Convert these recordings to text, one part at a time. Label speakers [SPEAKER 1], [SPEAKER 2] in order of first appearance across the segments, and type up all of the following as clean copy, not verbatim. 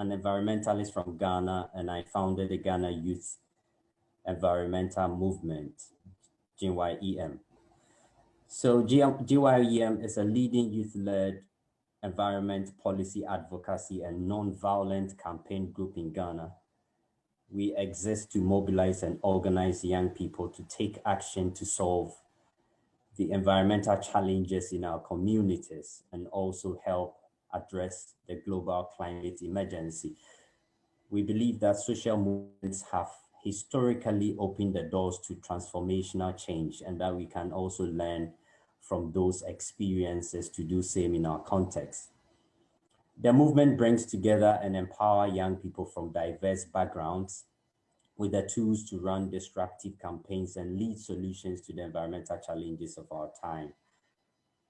[SPEAKER 1] an environmentalist from Ghana, and I founded the Ghana Youth Environmental Movement, GYEM. So GYEM is a leading youth-led environment policy advocacy and non-violent campaign group in Ghana. We exist to mobilize and organize young people to take action to solve the environmental challenges in our communities and also help address the global climate emergency. We believe that social movements have historically opened the doors to transformational change and that we can also learn from those experiences to do same in our context. The movement brings together and empower young people from diverse backgrounds with the tools to run disruptive campaigns and lead solutions to the environmental challenges of our time.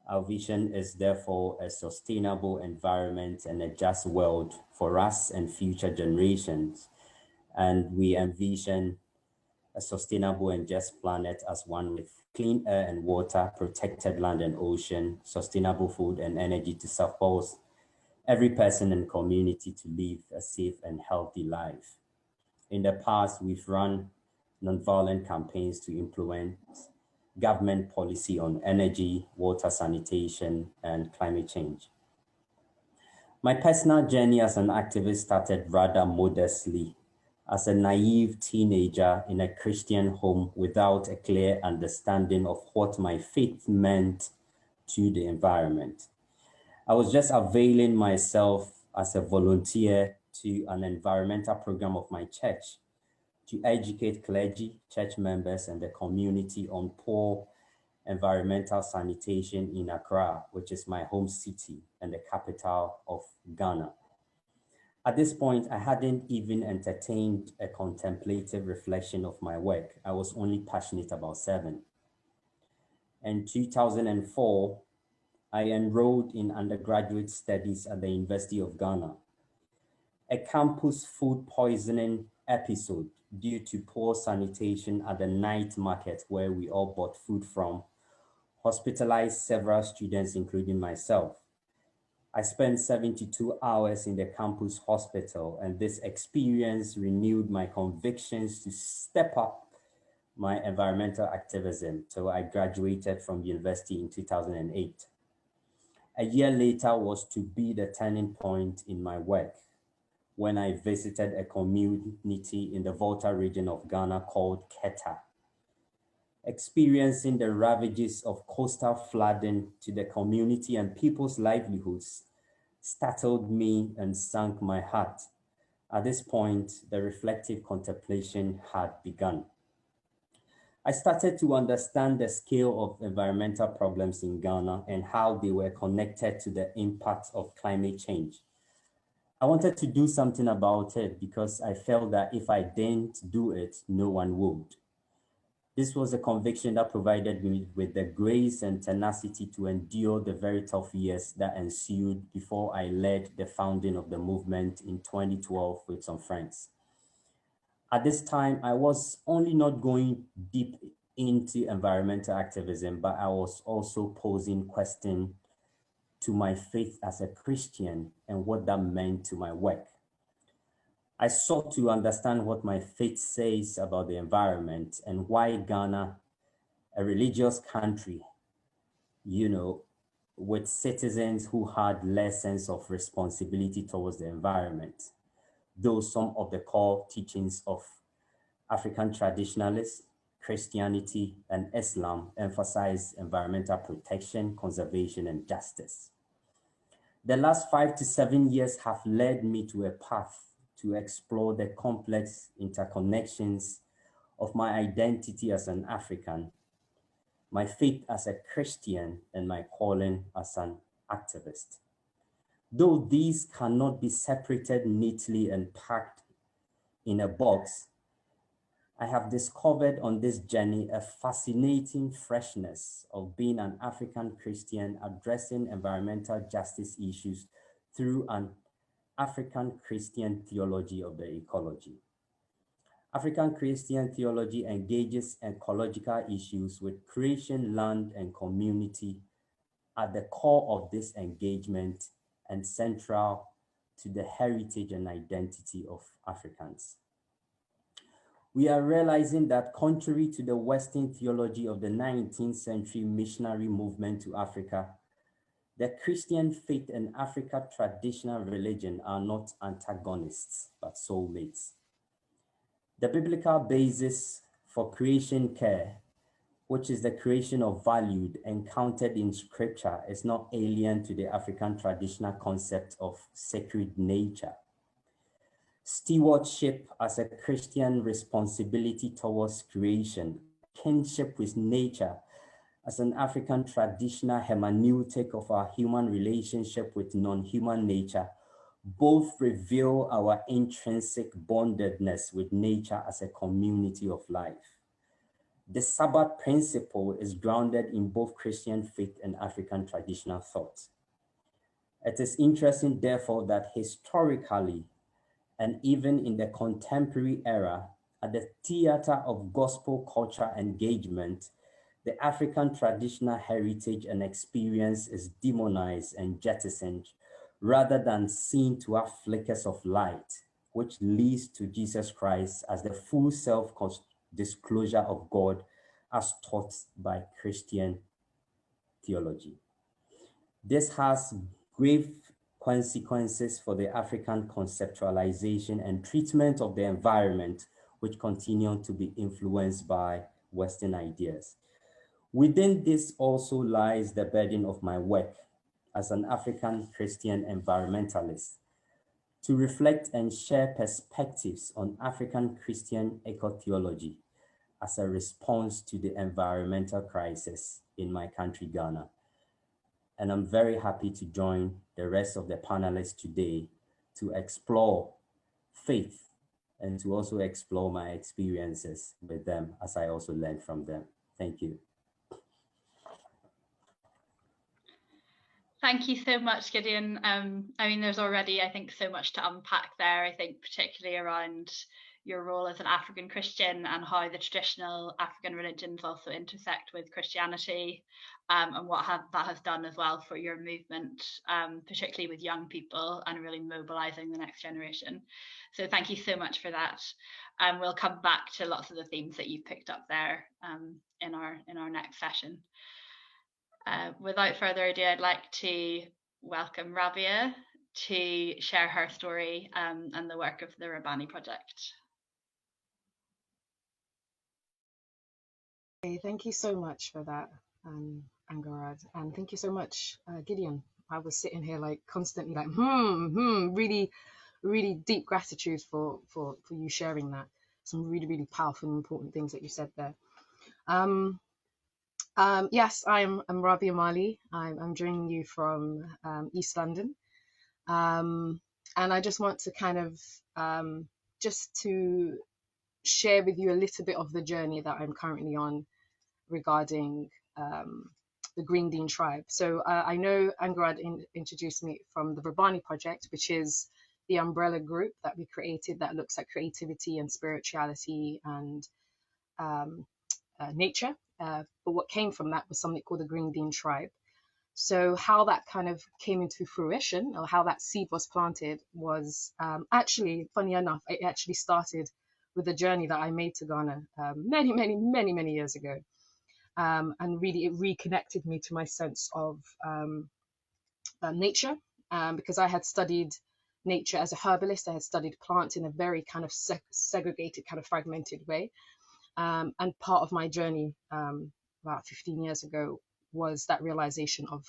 [SPEAKER 1] Our vision is therefore a sustainable environment and a just world for us and future generations. And we envision a sustainable and just planet as one with clean air and water, protected land and ocean, sustainable food and energy to support every person and community to live a safe and healthy life. In the past, we've run nonviolent campaigns to influence government policy on energy, water sanitation, and climate change. My personal journey as an activist started rather modestly as a naive teenager in a Christian home without a clear understanding of what my faith meant to the environment. I was just availing myself as a volunteer to an environmental program of my church to educate clergy, church members, and the community on poor environmental sanitation in Accra, which is my home city and the capital of Ghana. At this point, I hadn't even entertained a contemplative reflection of my work. I was only passionate about serving. In 2004, I enrolled in undergraduate studies at the University of Ghana. A campus food poisoning episode due to poor sanitation at the night market where we all bought food from hospitalized several students, including myself. I spent 72 hours in the campus hospital, and this experience renewed my convictions to step up my environmental activism till I graduated from university in 2008. A year later was to be the turning point in my work when I visited a community in the Volta region of Ghana called Keta. Experiencing the ravages of coastal flooding to the community and people's livelihoods startled me and sank my heart. At this point, the reflective contemplation had begun. I started to understand the scale of environmental problems in Ghana and how they were connected to the impact of climate change. I wanted to do something about it because I felt that if I didn't do it, no one would. This was a conviction that provided me with the grace and tenacity to endure the very tough years that ensued before I led the founding of the movement in 2012 with some friends. At this time, I was only not going deep into environmental activism, but I was also posing questions to my faith as a Christian and what that meant to my work. I sought to understand what my faith says about the environment and why Ghana, a religious country, with citizens who had less sense of responsibility towards the environment, though some of the core teachings of African traditionalists, Christianity, and Islam emphasize environmental protection, conservation, and justice. The last 5 to 7 years have led me to a path to explore the complex interconnections of my identity as an African, my faith as a Christian, and my calling as an activist. Though these cannot be separated neatly and packed in a box, I have discovered on this journey a fascinating freshness of being an African Christian addressing environmental justice issues through an African Christian theology of the ecology. African Christian theology engages ecological issues with creation, land, and community at the core of this engagement and central to the heritage and identity of Africans. We are realizing that contrary to the Western theology of the 19th century missionary movement to Africa, the Christian faith and Africa traditional religion are not antagonists, but soulmates. The biblical basis for creation care, which is the creation of value encountered in scripture, is not alien to the African traditional concept of sacred nature. Stewardship as a Christian responsibility towards creation, kinship with nature as an African traditional hermeneutic of our human relationship with non-human nature, both reveal our intrinsic bondedness with nature as a community of life. The Sabbath principle is grounded in both Christian faith and African traditional thought. It is interesting, therefore, that historically, and even in the contemporary era, at the theater of gospel culture engagement, the African traditional heritage and experience is demonized and jettisoned rather than seen to have flickers of light, which leads to Jesus Christ as the full self-disclosure of God as taught by Christian theology. This has grave consequences for the African conceptualization and treatment of the environment, which continue to be influenced by Western ideas. Within this also lies the burden of my work as an African Christian environmentalist, to reflect and share perspectives on African Christian eco-theology as a response to the environmental crisis in my country, Ghana. And I'm very happy to join the rest of the panelists today to explore faith and to also explore my experiences with them as I also learn from them. Thank you.
[SPEAKER 2] Thank you so much, Gideon. I mean, there's already, I think, so much to unpack there. I think particularly around your role as an African Christian and how the traditional African religions also intersect with Christianity, and what that has done as well for your movement, particularly with young people and really mobilizing the next generation. So thank you so much for that. We'll come back to lots of the themes that you've picked up there in our next session. Without further ado, I'd like to welcome Rabia to share her story and the work of the Rabani Project.
[SPEAKER 3] Okay, thank you so much for that, Angarad, and thank you so much, Gideon. I was sitting here like constantly like, really, really deep gratitude for you sharing that. Some really, really powerful and important things that you said there. Yes, I'm Rabia Mali. I'm joining you from East London. And I just want to kind of just to share with you a little bit of the journey that I'm currently on regarding the Green Dean tribe. So I know Angarad introduced me from the Rabani Project, which is the umbrella group that we created that looks at creativity and spirituality and nature. But what came from that was something called the Green Dean tribe. So how that kind of came into fruition, or how that seed was planted, was actually, funny enough, it actually started with a journey that I made to Ghana many years ago. And really it reconnected me to my sense of nature, because I had studied nature as a herbalist. I had studied plants in a very kind of segregated, kind of fragmented way. And part of my journey about 15 years ago was that realization of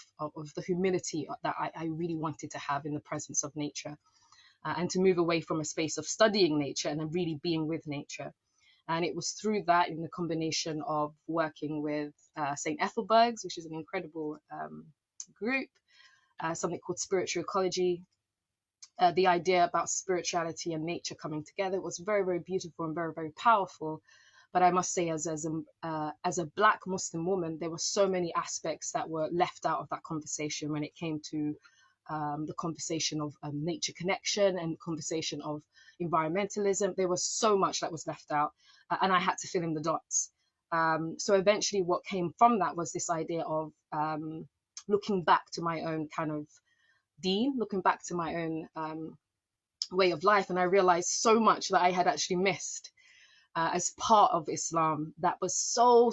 [SPEAKER 3] the humility that I really wanted to have in the presence of nature, and to move away from a space of studying nature and then really being with nature. And it was through that, in the combination of working with St. Ethelberg's, which is an incredible group, something called Spiritual Ecology. The idea about spirituality and nature coming together was very, very beautiful and very, very powerful. But I must say, as a Black Muslim woman, there were so many aspects that were left out of that conversation when it came to the conversation of nature connection and conversation of environmentalism. There was so much that was left out, and I had to fill in the dots. So eventually what came from that was this idea of looking back to my own kind of deen, looking back to my own way of life, and I realized so much that I had actually missed as part of Islam that was so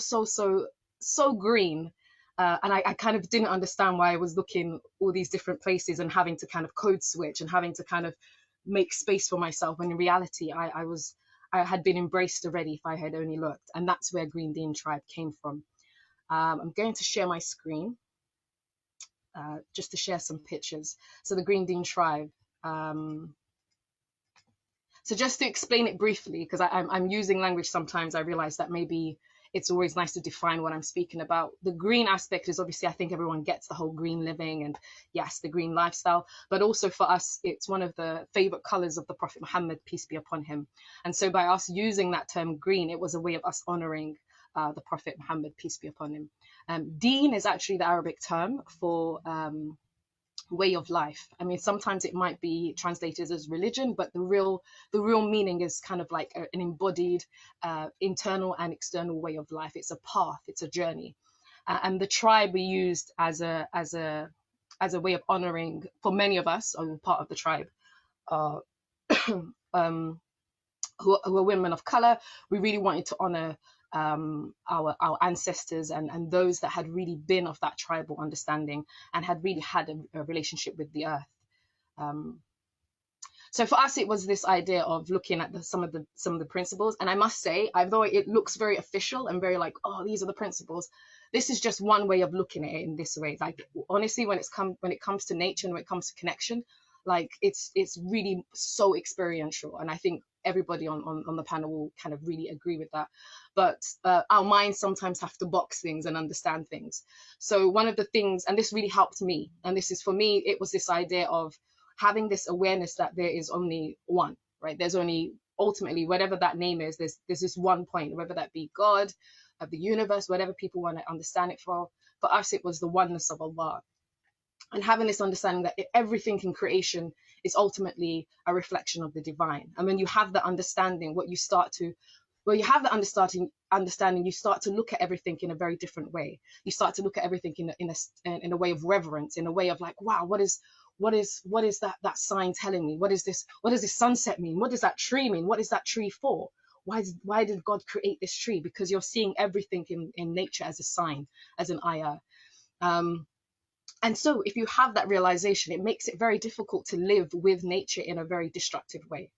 [SPEAKER 3] green. And I kind of didn't understand why I was looking all these different places and having to kind of code switch and having to kind of make space for myself, when in reality I had been embraced already if I had only looked. And that's where Green Dean Tribe came from. I'm going to share my screen just to share some pictures. So the Green Dean Tribe. So just to explain it briefly, because I'm using language sometimes, I realize that maybe it's always nice to define what I'm speaking about. The green aspect is obviously, I think everyone gets the whole green living and yes, the green lifestyle, but also for us, it's one of the favorite colors of the Prophet Muhammad, peace be upon him. And so by us using that term green, it was a way of us honoring the Prophet Muhammad, peace be upon him. Deen is actually the Arabic term for way of life. I mean, sometimes it might be translated as religion, but the real meaning is kind of like an embodied internal and external way of life. It's a path, it's a journey. And the tribe we used as a way of honoring, for many of us, or part of the tribe, who are women of color. We really wanted to honor our ancestors and those that had really been of that tribal understanding and had really had a relationship with the earth. So for us, it was this idea of looking at some of the principles. And I must say, although it looks very official and very like, oh, these are the principles, this is just one way of looking at it in this way. Like, honestly, when it comes to nature and when it comes to connection, like it's really so experiential. And I think everybody on the panel will kind of really agree with that. But our minds sometimes have to box things and understand things. So one of the things, and this really helped me, and this is for me, it was this idea of having this awareness that there is only one, right? There's only, ultimately, whatever that name is, there's this one point, whether that be God, of the universe, whatever people want to understand it for. For us, it was the oneness of Allah. And having this understanding that everything in creation is ultimately a reflection of the divine. And when you have that understanding, you start to look at everything in a very different way. You start to look at everything in a way of reverence, in a way of like, wow, what is that sign telling me? What does this sunset mean? What does that tree mean? What is that tree for? Why did God create this tree? Because you're seeing everything in nature as a sign, as an ayah. And so if you have that realization, it makes it very difficult to live with nature in a very destructive way,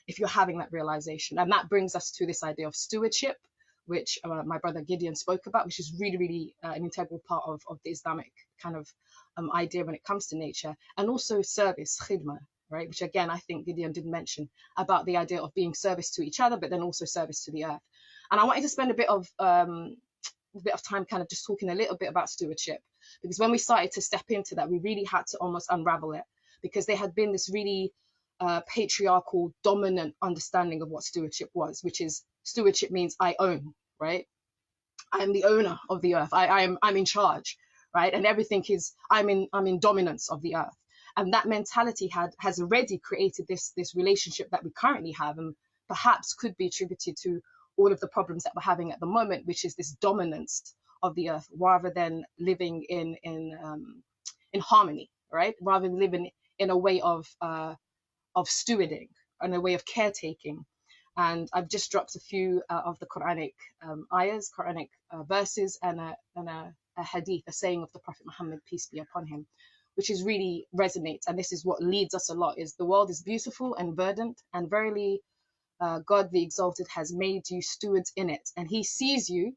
[SPEAKER 3] if you're having that realization. And that brings us to this idea of stewardship, which my brother Gideon spoke about, which is really, really an integral part of the Islamic kind of idea when it comes to nature. And also service, khidmah, right? Which again, I think Gideon did mention about the idea of being service to each other, but then also service to the earth. And I wanted to spend a bit of time kind of just talking a little bit about stewardship, because when we started to step into that, we really had to almost unravel it, because there had been this really patriarchal, dominant understanding of what stewardship was, which is stewardship means I own, right? I'm the owner of the earth. I'm in charge, right? And everything is I'm in dominance of the earth. And that mentality has already created this relationship that we currently have, and perhaps could be attributed to all of the problems that we're having at the moment, which is this dominance of the earth, rather than living in harmony, right? Rather than living in a way of stewarding and a way of caretaking. And I've just dropped a few of the Quranic ayahs, Quranic verses, and a hadith, a saying of the Prophet Muhammad, peace be upon him, which is really resonates. And this is what leads us a lot: is the world is beautiful and verdant, and verily God the Exalted has made you stewards in it, and he sees you.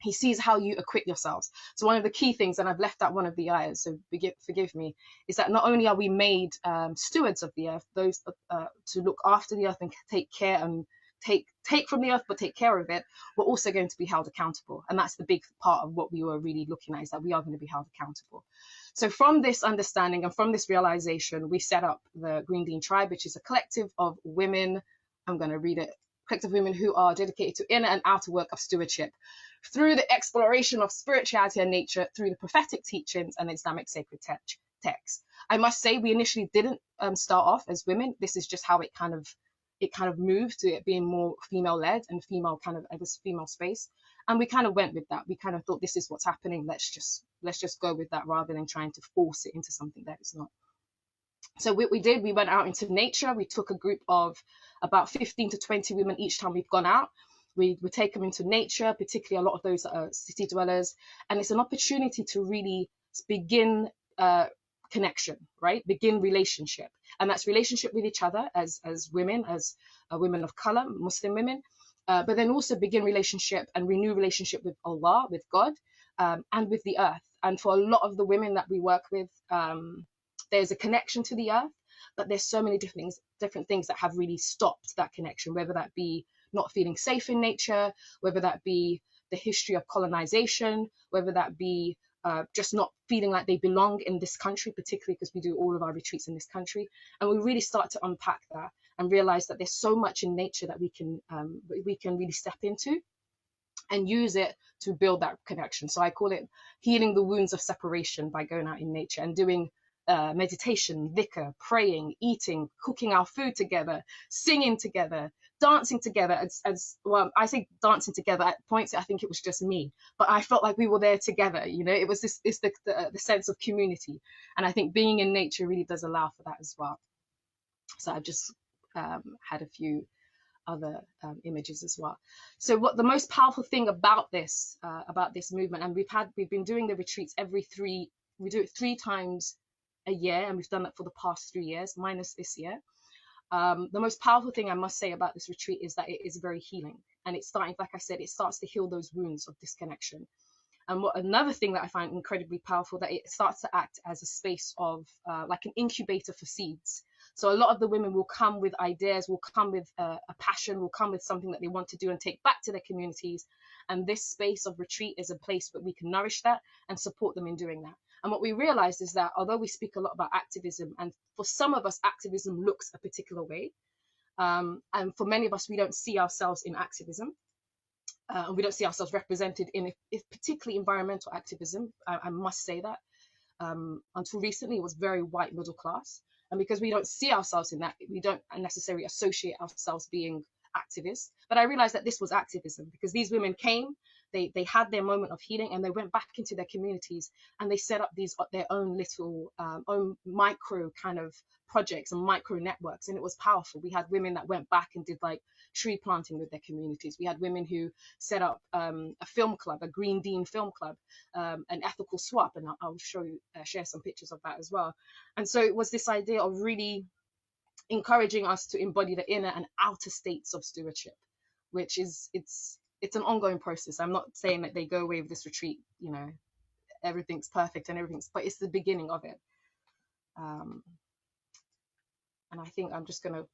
[SPEAKER 3] He sees how you equip yourselves. So one of the key things, and I've left out one of the ayahs, so forgive me, is that not only are we made stewards of the earth, those to look after the earth and take care and take from the earth, but take care of it, we're also going to be held accountable. And that's the big part of what we were really looking at, is that we are going to be held accountable. So from this understanding and from this realization, we set up the Green Dean Tribe, which is a collective of women. I'm going to read it. Collective women who are dedicated to inner and outer work of stewardship through the exploration of spirituality and nature, through the prophetic teachings and Islamic sacred texts. I must say, we initially didn't start off as women. This is just how it kind of moved to it being more female-led and female kind of, I guess, female space. And we kind of went with that. We kind of thought, this is what's happening. Let's just go with that, rather than trying to force it into something that it's not. So what we did, we went out into nature. We took a group of about 15 to 20 women each time we've gone out. We would take them into nature, particularly a lot of those that are city dwellers. And it's an opportunity to really begin connection, right? Begin relationship. And that's relationship with each other as women, as women of color, Muslim women, but then also begin relationship and renew relationship with Allah, with God, and with the earth. And for a lot of the women that we work with, there's a connection to the earth, but there's so many different things that have really stopped that connection, whether that be not feeling safe in nature, whether that be the history of colonization, whether that be just not feeling like they belong in this country, particularly because we do all of our retreats in this country. And we really start to unpack that and realize that there's so much in nature that we can really step into and use it to build that connection. So I call it healing the wounds of separation by going out in nature and doing meditation, dhikr, praying, eating, cooking our food together, singing together, dancing together. As well, I say dancing together. At points, I think it was just me, but I felt like we were there together. You know, it was the sense of community, and I think being in nature really does allow for that as well. So I've just had a few other images as well. So what the most powerful thing about this movement, and we've been doing the retreats we do it 3 times a year, and we've done that for the past 3 years, minus this year. The most powerful thing I must say about this retreat is that it is very healing, and it's starting, like I said, it starts to heal those wounds of disconnection. And another thing that I find incredibly powerful, that it starts to act as a space of like an incubator for seeds. So a lot of the women will come with ideas, will come with a passion, will come with something that they want to do and take back to their communities. And this space of retreat is a place where we can nourish that and support them in doing that. And what we realized is that although we speak a lot about activism, and for some of us, activism looks a particular way, and for many of us, we don't see ourselves in activism. And we don't see ourselves represented in, if particularly environmental activism. I must say that until recently, it was very white middle class. And because we don't see ourselves in that, we don't necessarily associate ourselves being activists. But I realized that this was activism, because these women came, they had their moment of healing, and they went back into their communities and they set up their own little own micro kind of projects and micro networks, and it was powerful. We had women that went back and did like tree planting with their communities. We had women who set up a film club, a Green Dean film club, an ethical swap, and I'll share some pictures of that as well. And so it was this idea of really encouraging us to embody the inner and outer states of stewardship, which is it's an ongoing process. I'm not saying that they go away with this retreat, you know, everything's perfect and but it's the beginning of it. And I think I'm just gonna,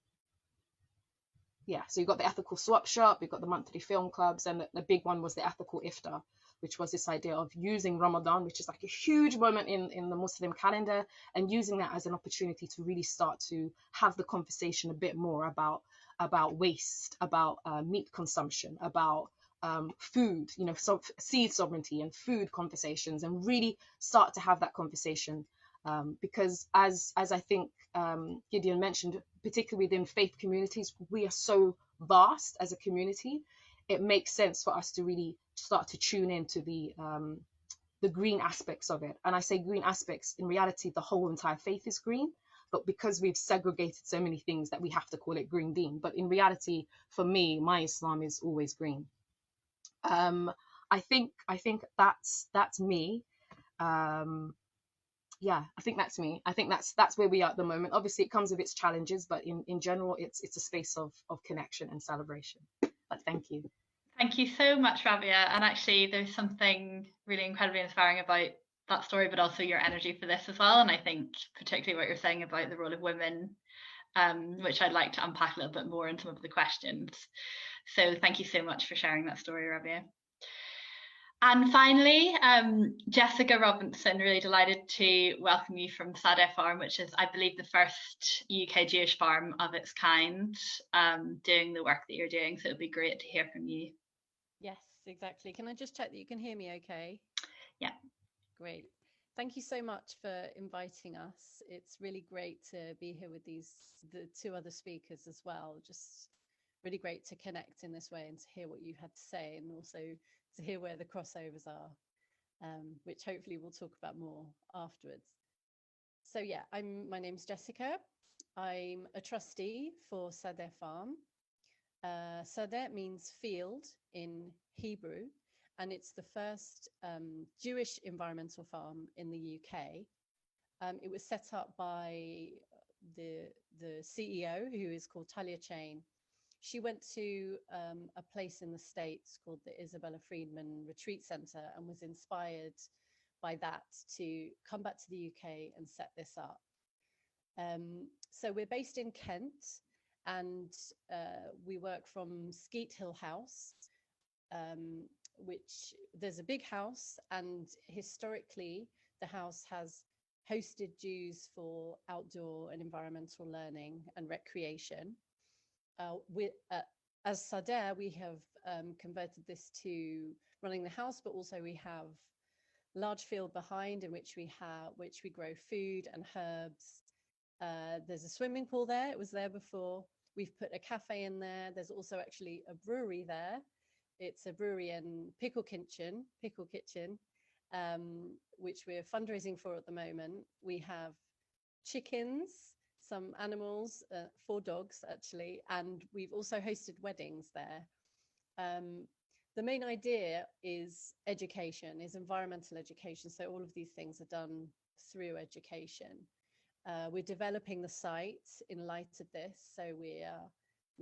[SPEAKER 3] so you've got the ethical swap shop, you've got the monthly film clubs, and the big one was the ethical iftar, which was this idea of using Ramadan, which is like a huge moment in the Muslim calendar, and using that as an opportunity to really start to have the conversation a bit more about waste, about meat consumption, about food, you know, seed sovereignty and food conversations, and really start to have that conversation. Because as I think Gideon mentioned, particularly within faith communities, we are so vast as a community. It makes sense for us to really start to tune into the green aspects of it. And I say green aspects, in reality, the whole entire faith is green, but because we've segregated so many things that we have to call it Green Dean. But in reality, for me, my Islam is always green. I think that's me. I think that's me. I think that's where we are at the moment. Obviously, it comes with its challenges, but in general, it's a space of connection and celebration. But thank you.
[SPEAKER 2] Thank you so much, Rabia. And actually, there's something really incredibly inspiring about that story, but also your energy for this as well. And I think particularly what you're saying about the role of women, which I'd like to unpack a little bit more in some of the questions. So thank you so much for sharing that story, Rabia. And finally, Jessica Robinson, really delighted to welcome you from Sadeh Farm, which is, I believe, the first UK Jewish farm of its kind, doing the work that you're doing. So it'd be great to hear from you.
[SPEAKER 4] Yes, exactly. Can I just check that you can hear me okay?
[SPEAKER 2] Yeah.
[SPEAKER 4] Great. Thank you so much for inviting us. It's really great to be here with the 2 other speakers as well. Just really great to connect in this way and to hear what you had to say, and also to hear where the crossovers are, which hopefully we'll talk about more afterwards. So yeah, my name's Jessica. I'm a trustee for Sadeh Farm. Sadeh means field in Hebrew, and it's the first Jewish environmental farm in the UK. It was set up by the CEO, who is called Talia Chain. She went to a place in the States called the Isabella Freedman Retreat Center and was inspired by that to come back to the UK and set this up. So we're based in Kent, and we work from Skeet Hill House, which there's a big house, and historically the house has hosted Jews for outdoor and environmental learning and recreation. As Sadeh, we have converted this to running the house, but also we have large field behind in which we grow food and herbs. There's a swimming pool there. It was there before. We've put a cafe in there. There's also actually a brewery there. It's a brewery and pickle kitchen, which we're fundraising for at the moment. We have chickens, some animals, 4 dogs actually, and we've also hosted weddings there. The main idea is education, is environmental education. So all of these things are done through education. We're developing the site in light of this. So we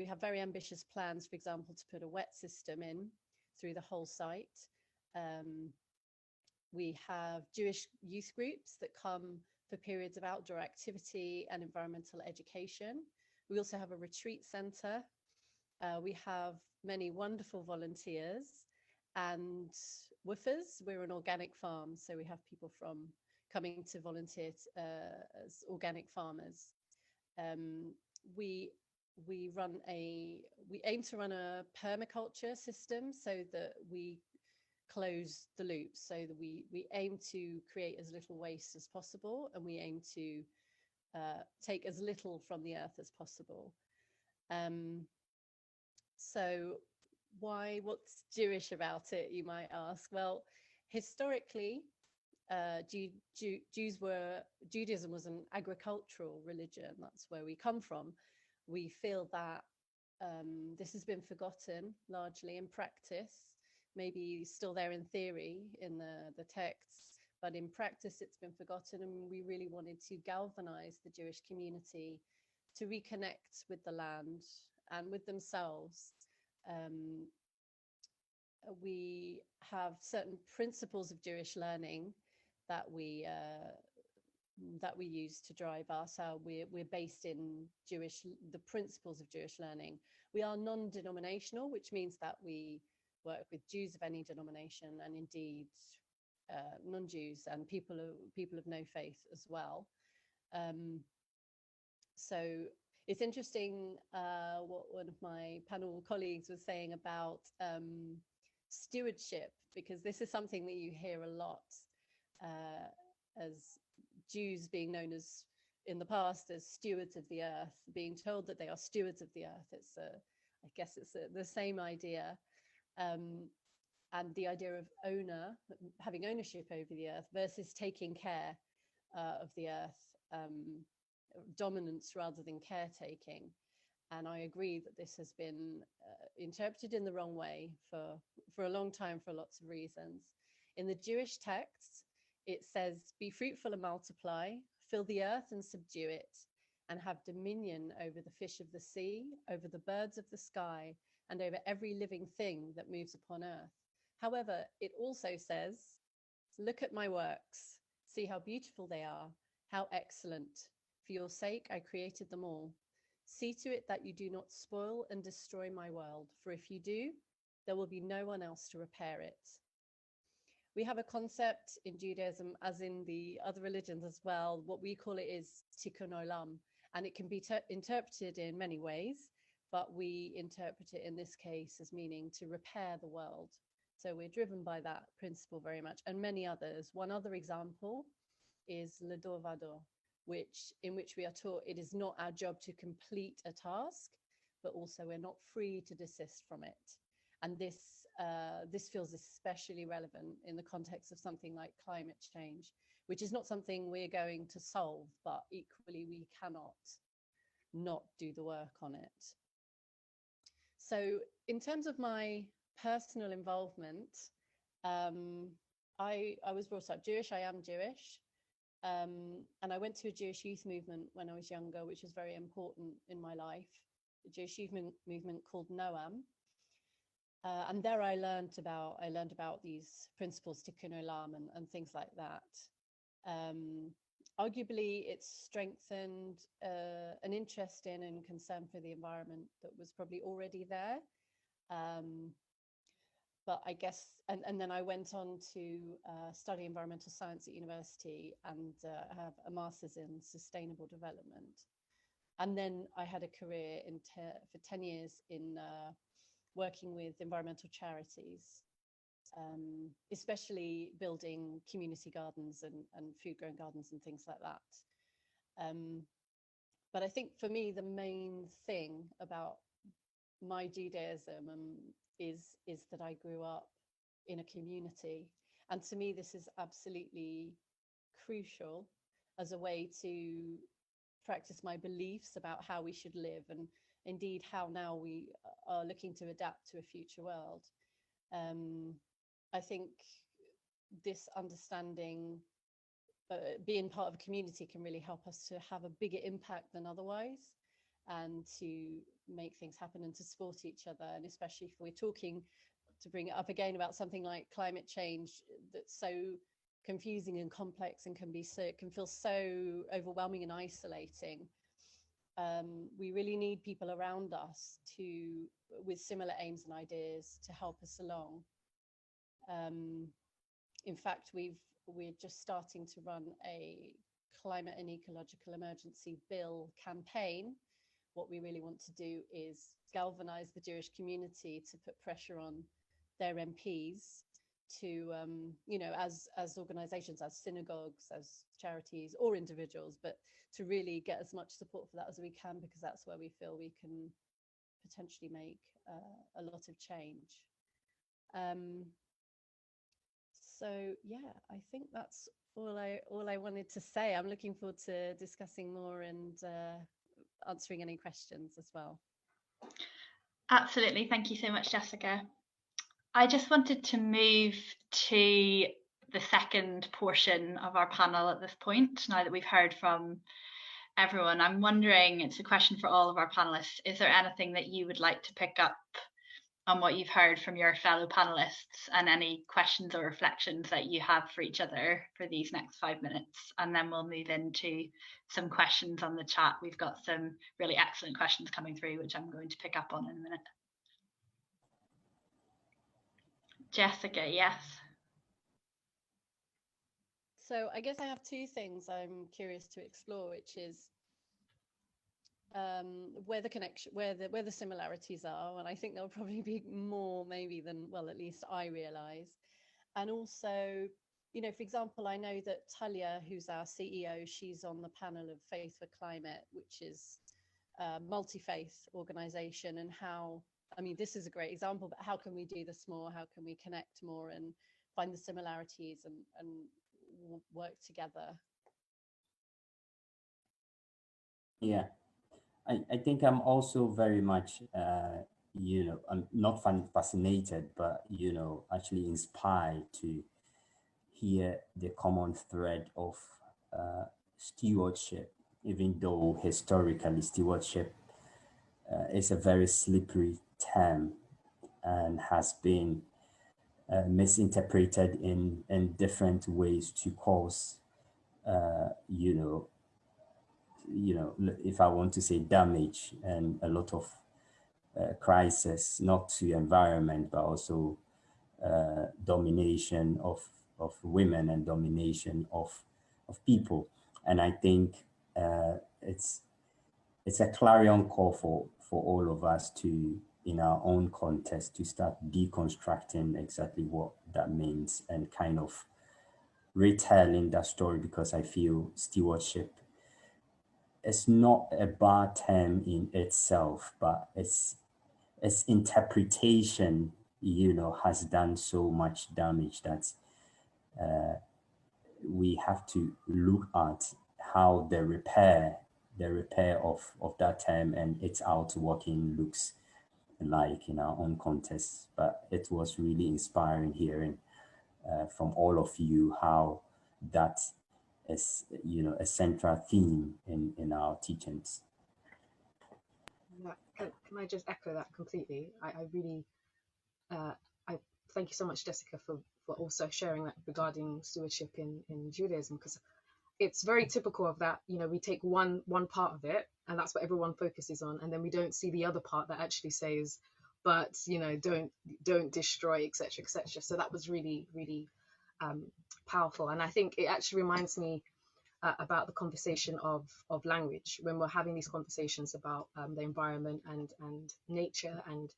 [SPEAKER 4] have very ambitious plans, for example, to put a wet system in through the whole site. We have Jewish youth groups that come for periods of outdoor activity and environmental education. We also have a retreat center. We have many wonderful volunteers and woofers. We're an organic farm, so we have people from coming to volunteer as organic farmers. We aim to run a permaculture system so that we close the loop, so that we aim to create as little waste as possible, and we aim to take as little from the earth as possible. So what's Jewish about it, you might ask? Well, historically, Judaism was an agricultural religion. That's where we come from. We feel that this has been forgotten largely in practice, maybe still there in theory in the texts, but in practice it's been forgotten, and we really wanted to galvanize the Jewish community to reconnect with the land and with themselves. We have certain principles of Jewish learning that we use to drive us. We're based in the principles of Jewish learning. We are non-denominational, which means that we work with Jews of any denomination, and indeed non-Jews and people of no faith as well. So it's interesting what one of my panel colleagues was saying about stewardship, because this is something that you hear a lot as Jews being known as, in the past, as stewards of the earth, being told that they are stewards of the earth. I guess it's the same idea. And the idea of having ownership over the earth versus taking care of the earth, dominance rather than caretaking. And I agree that this has been interpreted in the wrong way for a long time for lots of reasons. In the Jewish texts, it says, "Be fruitful and multiply, fill the earth and subdue it, and have dominion over the fish of the sea, over the birds of the sky, and over every living thing that moves upon earth." However, it also says, "Look at my works, see how beautiful they are, how excellent. For your sake I created them all. See to it that you do not spoil and destroy my world, for if you do, there will be no one else to repair it." We have a concept in Judaism, as in the other religions as well. What we call it is tikkun olam, and it can be interpreted in many ways, but we interpret it in this case as meaning to repair the world. So we're driven by that principle very much, and many others. One other example is Ledor Vador, in which we are taught it is not our job to complete a task, but also we're not free to desist from it. And this this feels especially relevant in the context of something like climate change, which is not something we're going to solve, but equally we cannot not do the work on it. So in terms of my personal involvement, I was brought up Jewish, I am Jewish, and I went to a Jewish youth movement when I was younger, which was very important in my life, a Jewish youth movement called Noam. And there I learned about these principles, tikkun olam, and things like that. Arguably, it's strengthened an interest in and concern for the environment that was probably already there. But I guess, and then I went on to study environmental science at university and have a master's in sustainable development. And then I had a career for 10 years in working with environmental charities, especially building community gardens and food-grown gardens and things like that. But I think for me, the main thing about my Judaism is that I grew up in a community. And to me, this is absolutely crucial as a way to practice my beliefs about how we should live, and indeed how now we are looking to adapt to a future world. I think this understanding, being part of a community, can really help us to have a bigger impact than otherwise, and to make things happen and to support each other. And especially if we're talking, to bring it up again, about something like climate change that's so confusing and complex and can feel so overwhelming and isolating. We really need people around us with similar aims and ideas to help us along. In fact, we're just starting to run a climate and ecological emergency bill campaign. What we really want to do is galvanize the Jewish community to put pressure on their MPs to, as organizations, as synagogues, as charities or individuals, but to really get as much support for that as we can, because that's where we feel we can potentially make a lot of change. So yeah, I think that's all I wanted to say. I'm looking forward to discussing more and answering any questions as well.
[SPEAKER 2] Absolutely, thank you so much, Jessica. I just wanted to move to the second portion of our panel at this point, now that we've heard from everyone. I'm wondering, it's a question for all of our panelists, is there anything that you would like to pick up on what you've heard from your fellow panelists, and any questions or reflections that you have for each other for these next 5 minutes? And then we'll move into some questions on the chat. We've got some really excellent questions coming through, which I'm going to pick up on in a minute. Jessica, yes.
[SPEAKER 4] So I guess I have two things I'm curious to explore, which is where the similarities are, and I think there'll probably be more maybe than, well, at least I realize. And also, for example, I know that Talia, who's our CEO, she's on the panel of Faith for Climate, which is a multi-faith organization, and how, this is a great example, but how can we do this more? How can we connect more and find the similarities and work together?
[SPEAKER 1] Yeah. I think I'm also very much, I'm not fascinated, but, actually inspired to hear the common thread of stewardship, even though historically stewardship is a very slippery term and has been misinterpreted in different ways to cause, if I want to say, damage and a lot of crisis, not to environment, but also domination of women and domination of people. And I think it's a clarion call for all of us to, in our own context, to start deconstructing exactly what that means and kind of retelling that story, because I feel stewardship is not a bad term in itself, but its interpretation has done so much damage that we have to look at how the repair of that term and its outworking looks like in our own context. But it was really inspiring hearing from all of you how that is, a central theme in our teachings.
[SPEAKER 3] Yeah, can I just echo that completely? I really, I thank you so much, Jessica, for also sharing that regarding stewardship in Judaism, because it's very typical of that. We take one part of it, and that's what everyone focuses on, and then we don't see the other part that actually says, but don't destroy, etc., etc. So that was really, really powerful, and I think it actually reminds me about the conversation of language when we're having these conversations about the environment and nature and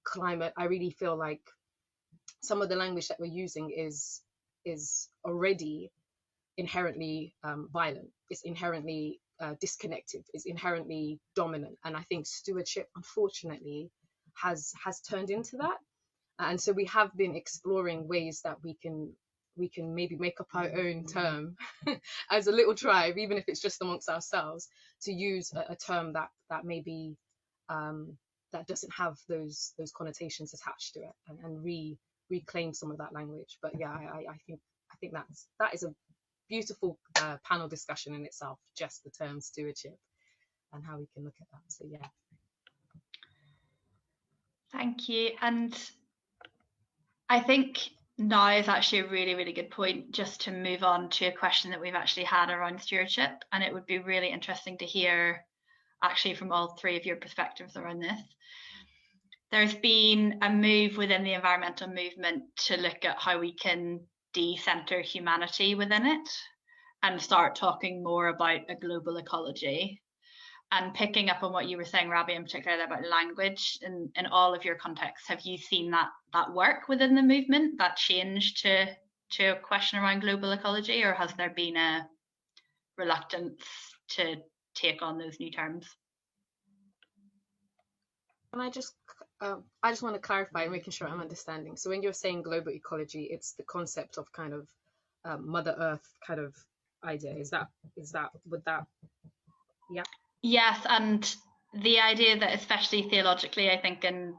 [SPEAKER 3] climate. I really feel like some of the language that we're using is already inherently violent. It's inherently disconnected. It's inherently dominant. And I think stewardship, unfortunately, has turned into that. And so we have been exploring ways that we can maybe make up our own term as a little tribe, even if it's just amongst ourselves, to use a term that maybe that doesn't have those connotations attached to it, and reclaim some of that language. But yeah, I think that is a beautiful panel discussion in itself, just the term stewardship and how we can look at that. So yeah.
[SPEAKER 2] Thank you. And I think now is actually a really, really good point just to move on to a question that we've actually had around stewardship. And it would be really interesting to hear actually from all three of your perspectives around this. There's been a move within the environmental movement to look at how we can de-center humanity within it and start talking more about a global ecology. And picking up on what you were saying, Rabbi, in particular about language, in all of your contexts, have you seen that work within the movement, that change to a question around global ecology, or has there been a reluctance to take on those new terms?
[SPEAKER 3] And I just want to clarify, making sure I'm understanding. So when you're saying global ecology, it's the concept of kind of Mother Earth kind of idea. Would that, yeah?
[SPEAKER 2] Yes, and the idea that, especially theologically, I think in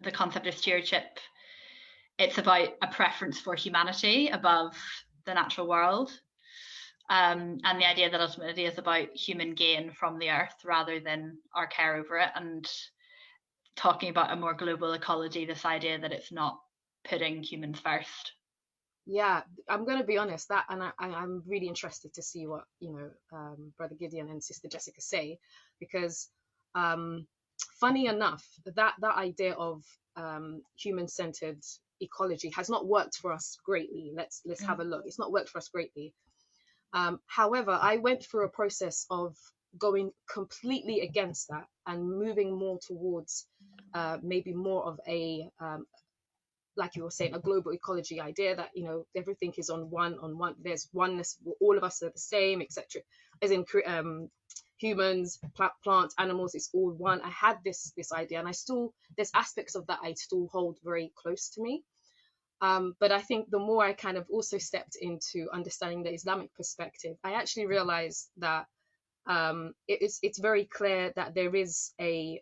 [SPEAKER 2] the concept of stewardship, it's about a preference for humanity above the natural world. And the idea that ultimately is about human gain from the earth rather than our care over it, and talking about a more global ecology, this idea that it's not putting humans first.
[SPEAKER 3] Yeah, I'm going to be honest, that, and I'm really interested to see what Brother Gideon and Sister Jessica say, because funny enough, that idea of human-centered ecology has not worked for us greatly. Let's have a look. It's not worked for us greatly. However, I went through a process of going completely against that and moving more towards maybe more of a like you were saying, a global ecology idea that everything is on one. There's oneness. All of us are the same, etc. As in humans, plants, animals. It's all one. I had this idea, and there's aspects of that I still hold very close to me. But I think the more I kind of also stepped into understanding the Islamic perspective, I actually realized that it's very clear that there is a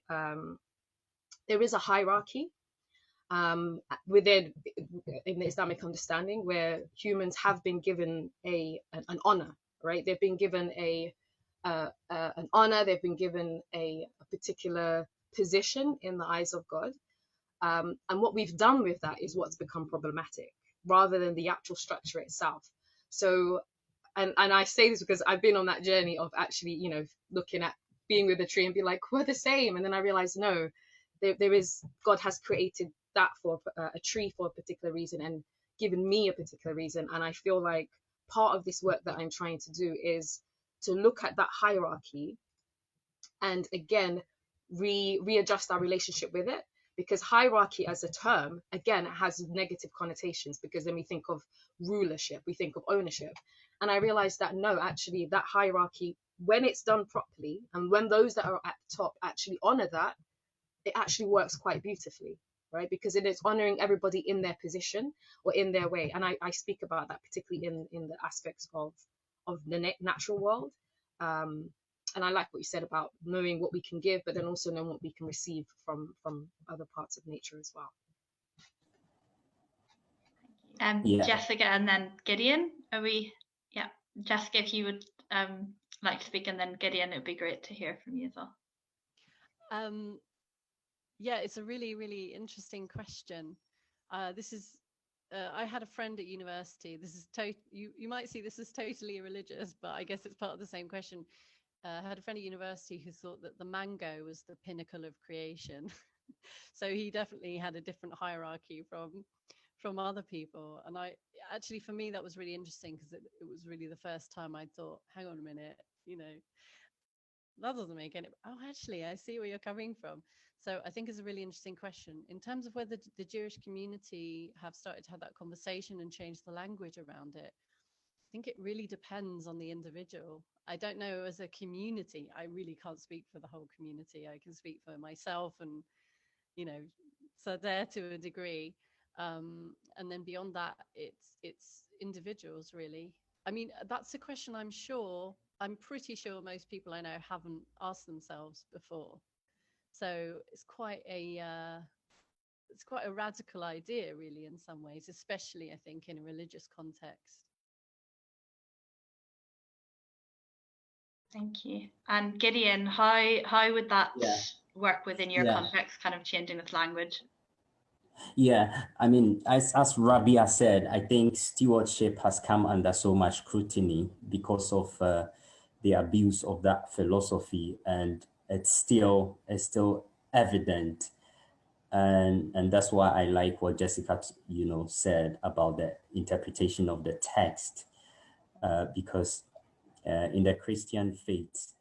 [SPEAKER 3] hierarchy within in the Islamic understanding, where humans have been given an honor, right? They've been given an honor. They've been given a particular position in the eyes of God. And what we've done with that is what's become problematic, rather than the actual structure itself. So, and I say this because I've been on that journey of actually, looking at being with a tree and be like, we're the same. And then I realized, no, God has created that for a tree for a particular reason and given me a particular reason. And I feel like part of this work that I'm trying to do is to look at that hierarchy and again readjust our relationship with it, because hierarchy as a term again has negative connotations, because then we think of rulership, we think of ownership. And I realized that no, actually that hierarchy, when it's done properly and when those that are at the top actually honor that, it actually works quite beautifully, right? Because it is honoring everybody in their position or in their way. And I speak about that particularly in the aspects of the natural world. And I like what you said about knowing what we can give, but then also knowing what we can receive from other parts of nature as well.
[SPEAKER 2] Jessica and then Gideon. Are we? Yeah, Jessica, if you would like to speak, and then Gideon, it would be great to hear from you as well.
[SPEAKER 4] Yeah, it's a really, really interesting question. This is, I had a friend at university. This is you might see this as totally irreligious, but I guess it's part of the same question. I had a friend at university who thought that the mango was the pinnacle of creation. So he definitely had a different hierarchy from other people. And I actually, for me, that was really interesting, because it was really the first time I thought, hang on a minute, you know, that doesn't make any, oh, actually, I see where you're coming from. So I think it's a really interesting question. In terms of whether the Jewish community have started to have that conversation and change the language around it, I think it really depends on the individual. I don't know, as a community, I really can't speak for the whole community. I can speak for myself and, you know, so there to a degree. And then beyond that, it's individuals, really. I mean, that's a question I'm pretty sure most people I know haven't asked themselves before. So it's quite a radical idea, really, in some ways, especially, I think, in a religious context.
[SPEAKER 2] Thank you. And Gideon, how would that work within your context, kind of changing with language?
[SPEAKER 1] Yeah, I mean, as Rabia said, I think stewardship has come under so much scrutiny because of the abuse of that philosophy, and it's still evident, and that's why I like what Jessica, said about the interpretation of the text, because in the Christian faith,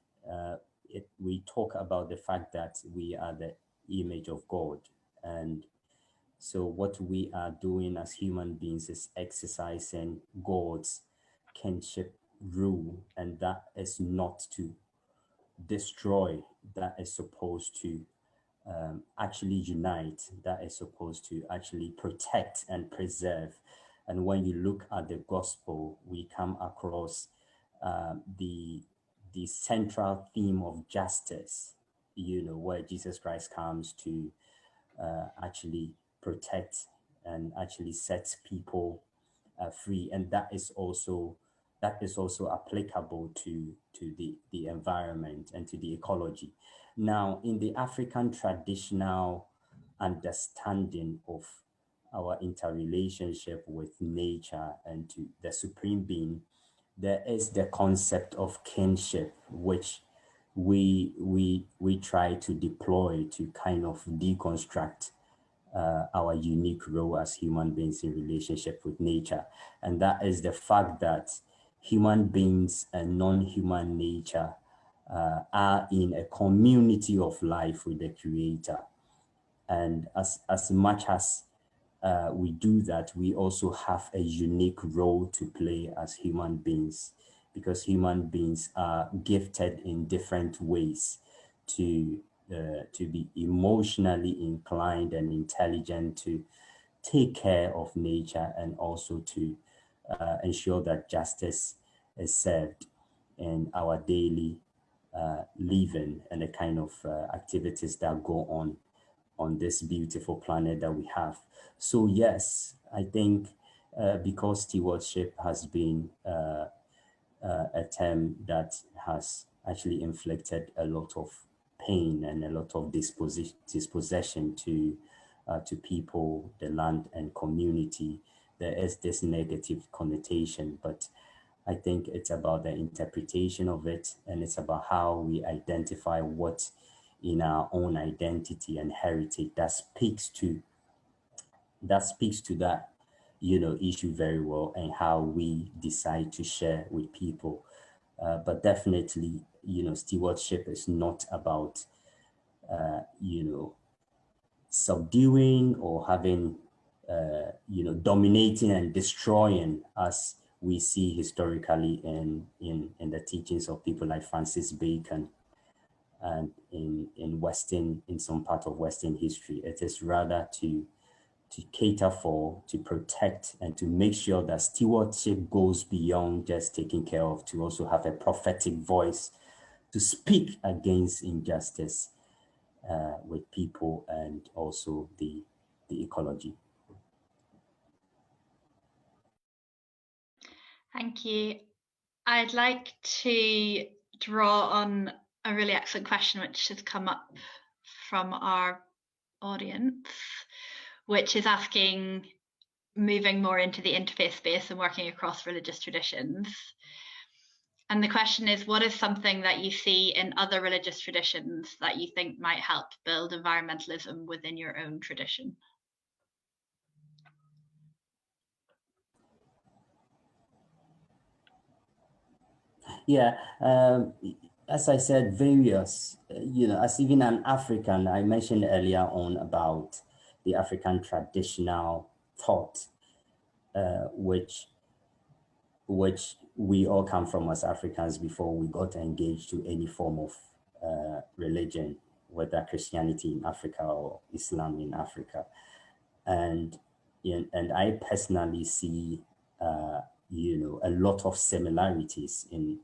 [SPEAKER 1] we talk about the fact that we are the image of God, and so what we are doing as human beings is exercising God's kinship rule, and that is not to destroy, that is supposed to actually unite, that is supposed to actually protect and preserve. And when you look at the gospel, we come across the central theme of justice, where Jesus Christ comes to actually protect and actually set people free, and that is also applicable to the environment and to the ecology. Now, in the African traditional understanding of our interrelationship with nature and to the supreme being, there is the concept of kinship, which we try to deploy to kind of deconstruct our unique role as human beings in relationship with nature. And that is the fact that human beings and non-human nature are in a community of life with the Creator. And as much as we do that, we also have a unique role to play as human beings, because human beings are gifted in different ways to be emotionally inclined and intelligent, to take care of nature, and also to ensure that justice is served in our daily living and the kind of activities that go on this beautiful planet that we have. So yes, I think because stewardship has been a term that has actually inflicted a lot of pain and a lot of dispossession to people, the land and community, there is this negative connotation. But I think it's about the interpretation of it, and it's about how we identify what in our own identity and heritage that speaks to that issue very well, and how we decide to share with people. But definitely, stewardship is not about subduing or having dominating and destroying, as we see historically in the teachings of people like Francis Bacon and in some part of Western history. It is rather to cater for, to protect, and to make sure that stewardship goes beyond just taking care of, to also have a prophetic voice to speak against injustice with people and also the ecology.
[SPEAKER 2] Thank you. I'd like to draw on a really excellent question which has come up from our audience, which is asking, moving more into the interfaith space and working across religious traditions. And the question is, what is something that you see in other religious traditions that you think might help build environmentalism within your own tradition?
[SPEAKER 1] Yeah, as I said, various, as even an African, I mentioned earlier on about the African traditional thought, which we all come from as Africans before we got engaged to any form of religion, whether Christianity in Africa or Islam in Africa. And I personally see, a lot of similarities in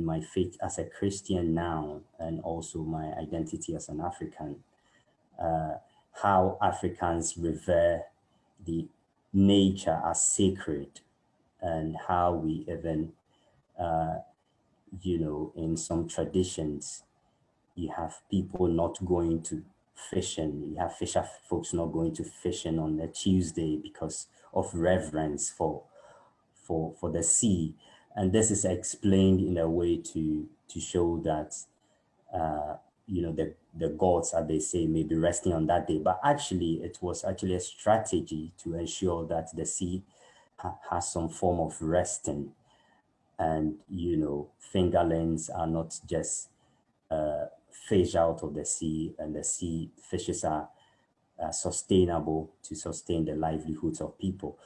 [SPEAKER 1] my faith as a Christian now, and also my identity as an African, how Africans revere the nature as sacred, and how we even, in some traditions, you have people not going to fishing. You have fisher folks not going to fishing on a Tuesday because of reverence for the sea. And this is explained in a way to show that the gods, as they say, may be resting on that day. But actually, it was actually a strategy to ensure that the sea has some form of resting. And, fingerlings are not just fish out of the sea, and the sea fishes are sustainable to sustain the livelihoods of people.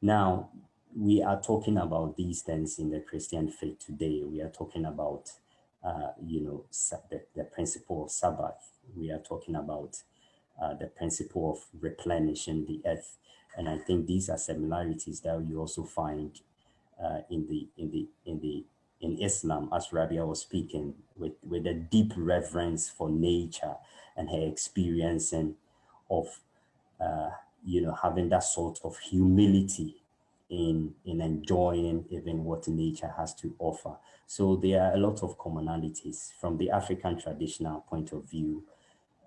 [SPEAKER 1] Now, we are talking about these things in the Christian faith today. We are talking about, the principle of Sabbath. We are talking about the principle of replenishing the earth. And I think these are similarities that we also find in Islam, as Rabia was speaking, with a deep reverence for nature and her experiencing of having that sort of humility in enjoying even what nature has to offer. So there are a lot of commonalities from the African traditional point of view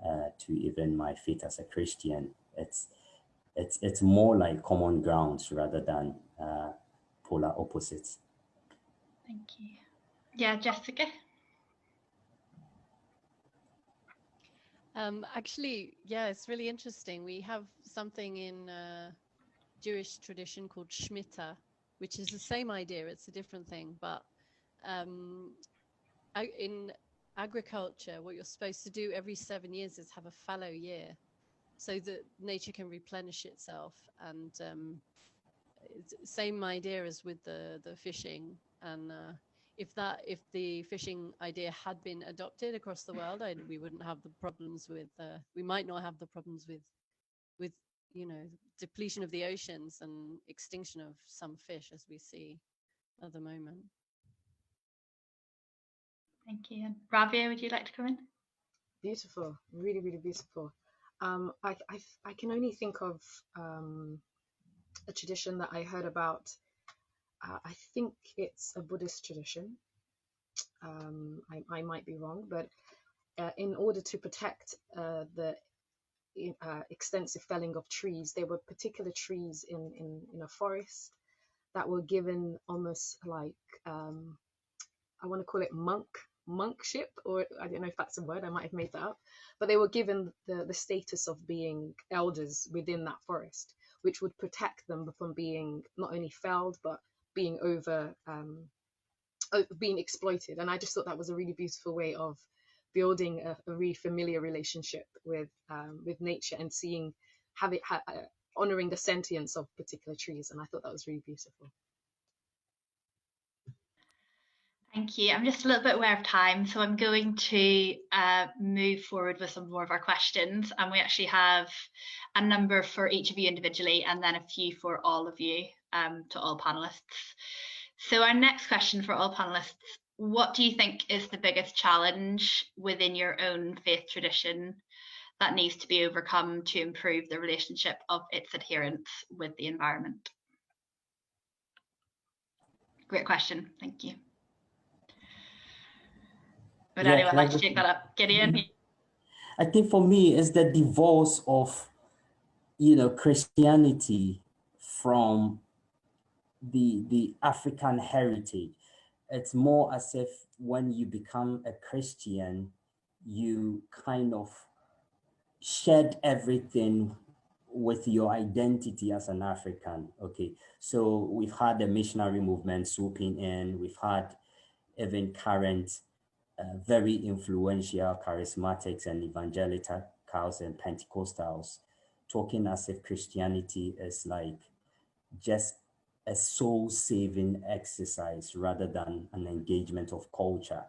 [SPEAKER 1] to even my faith as a Christian. It's more like common grounds rather than polar opposites.
[SPEAKER 2] Thank you. Yeah, Jessica?
[SPEAKER 4] Actually, yeah, it's really interesting. We have something in Jewish tradition called Shemitah, which is the same idea. It's a different thing, but in agriculture, what you're supposed to do every 7 years is have a fallow year, so that nature can replenish itself. And same idea as with the fishing. And if the fishing idea had been adopted across the world, we wouldn't have the problems with. We might not have the problems with depletion of the oceans and extinction of some fish as we see at the moment.
[SPEAKER 2] Thank you. And Rabia, would you like to come in?
[SPEAKER 3] Beautiful, really, really beautiful. I can only think of a tradition that I heard about. I think it's a Buddhist tradition. I might be wrong, but in order to protect the extensive felling of trees, there were particular trees in a forest that were given almost like I want to call it monkship, or I don't know if that's a word, I might have made that up, but they were given the status of being elders within that forest, which would protect them from being not only felled but being being exploited. And I just thought that was a really beautiful way of building a really familiar relationship with nature and seeing honoring the sentience of particular trees. And I thought that was really beautiful.
[SPEAKER 2] Thank you. I'm just a little bit aware of time, so I'm going to move forward with some more of our questions. And we actually have a number for each of you individually, and then a few for all of you, to all panelists. So our next question for all panelists: what do you think is the biggest challenge within your own faith tradition that needs to be overcome to improve the relationship of its adherents with the environment? Great question. Thank you. Would anyone like to take that up? Gideon?
[SPEAKER 1] I think for me, it's the divorce of, Christianity from the African heritage. It's more as if when you become a Christian, you kind of shed everything with your identity as an African. Okay, so we've had the missionary movement swooping in. We've had even current very influential charismatics and evangelicals and Pentecostals talking as if Christianity is like just a soul-saving exercise rather than an engagement of culture.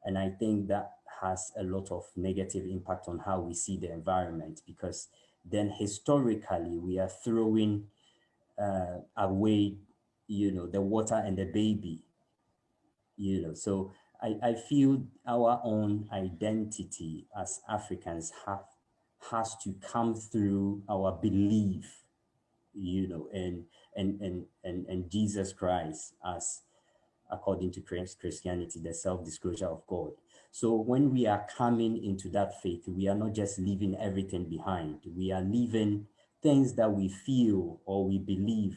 [SPEAKER 1] And I think that has a lot of negative impact on how we see the environment, because then historically we are throwing away, the water and the baby, So I feel our own identity as Africans has to come through our belief, and Jesus Christ as, according to Christianity, the self-disclosure of God. So when we are coming into that faith, we are not just leaving everything behind. We are leaving things that we feel or we believe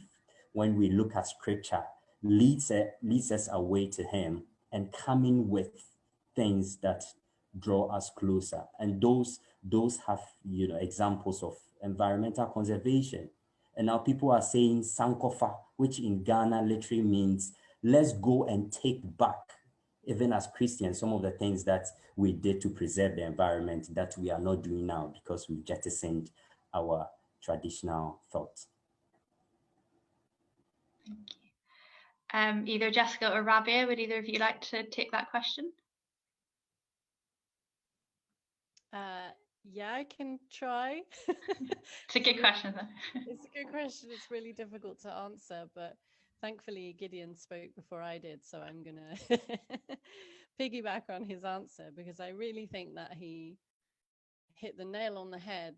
[SPEAKER 1] when we look at scripture leads us away to him, and coming with things that draw us closer. And those have, examples of environmental conservation. And now people are saying Sankofa, which in Ghana literally means let's go and take back, even as Christians, some of the things that we did to preserve the environment that we are not doing now because we've jettisoned our traditional thoughts.
[SPEAKER 2] Thank you. Either Jessica or Rabia, would either of you like to take that question?
[SPEAKER 4] Yeah, I can try.
[SPEAKER 2] It's a good question, though.
[SPEAKER 4] It's a good question. It's really difficult to answer, but thankfully Gideon spoke before I did, so I'm gonna piggyback on his answer, because I really think that he hit the nail on the head.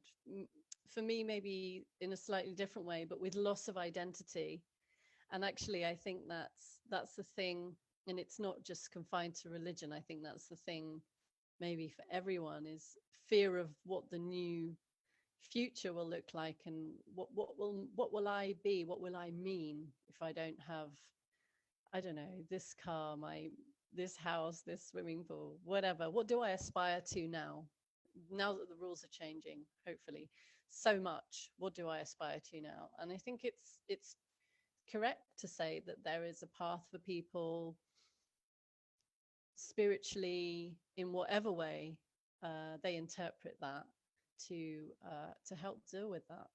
[SPEAKER 4] For me, maybe in a slightly different way, but with loss of identity. And actually, I think that's the thing, and it's not just confined to religion. I think that's the thing maybe for everyone, is fear of what the new future will look like, and what will I be, what will I mean if I don't have, I don't know, this car, this house, this swimming pool, whatever. What do I aspire to now that the rules are changing, hopefully so much? What do I aspire to now? And I think it's correct to say that there is a path for people spiritually, in whatever way they interpret that, to help deal with that.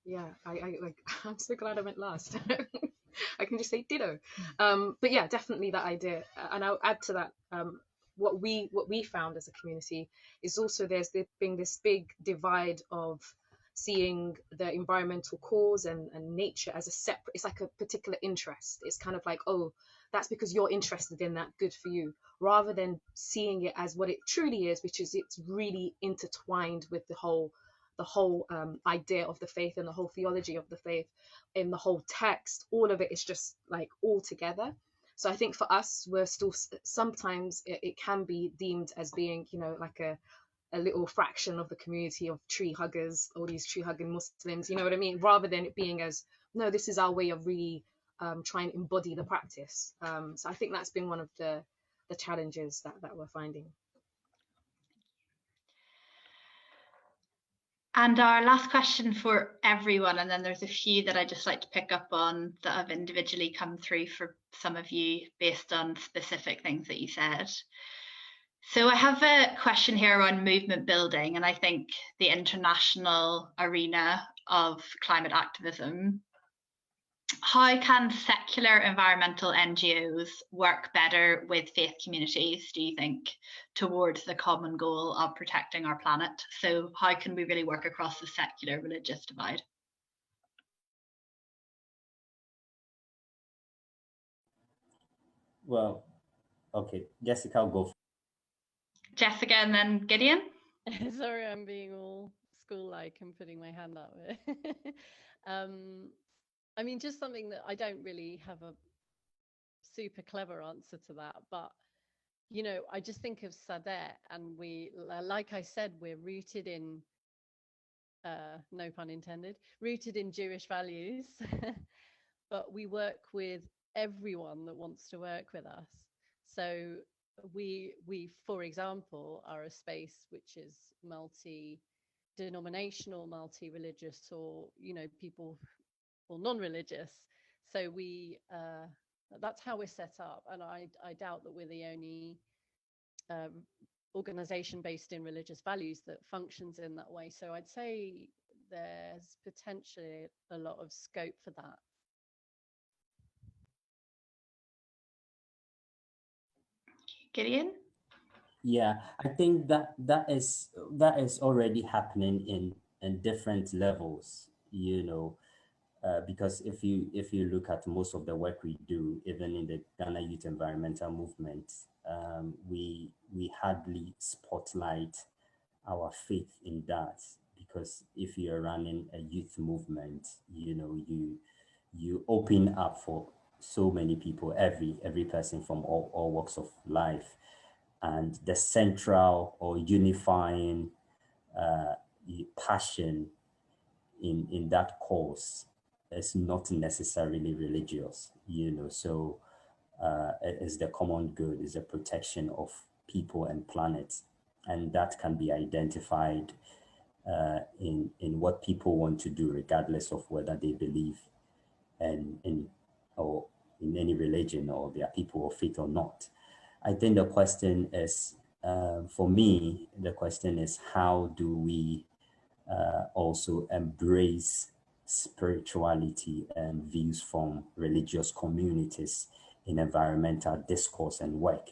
[SPEAKER 3] Yeah, I like. I'm so glad I went last. I can just say ditto. But yeah, definitely that idea, and I'll add to that. What we found as a community is also there's been this big divide of seeing the environmental cause and nature as a separate. It's like a particular interest. It's kind of like, oh, that's because you're interested in that, good for you, rather than seeing it as what it truly is, which is it's really intertwined with the whole idea of the faith and the whole theology of the faith in the whole text. All of it is just like all together. So I think for us, we're still sometimes it can be deemed as being, like a little fraction of the community of tree huggers, all these tree hugging Muslims, you know what I mean, rather than it being as, no, this is our way of really trying to embody the practice. So I think that's been one of the challenges that we're finding.
[SPEAKER 2] And our last question for everyone, and then there's a few that I just like to pick up on that have individually come through for some of you based on specific things that you said. So I have a question here around movement building, and I think the international arena of climate activism how can secular environmental NGOs work better with faith communities, do you think, towards the common goal of protecting our planet? So how can we really work across the secular religious divide?
[SPEAKER 1] Well, okay, Jessica, I'll go.
[SPEAKER 2] Jessica and then Gideon.
[SPEAKER 4] Sorry, I'm being all school-like and putting my hand up. I mean, just something that I don't really have a super clever answer to that, but you know, I just think of Sadet, and we, like I said, we're rooted in, no pun intended, rooted in Jewish values, but we work with everyone that wants to work with us. So we, for example, are a space which is multi-denominational, multi-religious, or you know, people or non-religious. So we, that's how we're set up, and I doubt that we're the only organization based in religious values that functions in that way. So I'd say there's potentially a lot of scope for that.
[SPEAKER 2] Gideon?
[SPEAKER 1] Yeah, I think that is already happening in different levels, you know, because if you look at most of the work we do, even in the Ghana Youth Environmental Movement, we hardly spotlight our faith in that, because if you're running a youth movement, you know, you open up for so many people, every person from all walks of life, and the central or unifying passion in that cause is not necessarily religious, you know. So it is the common good, is the protection of people and planet, and that can be identified in what people want to do, regardless of whether they believe in or in any religion, or they are people of faith or not. I think the question is, for me, the question is, how do we also embrace spirituality and views from religious communities in environmental discourse and work?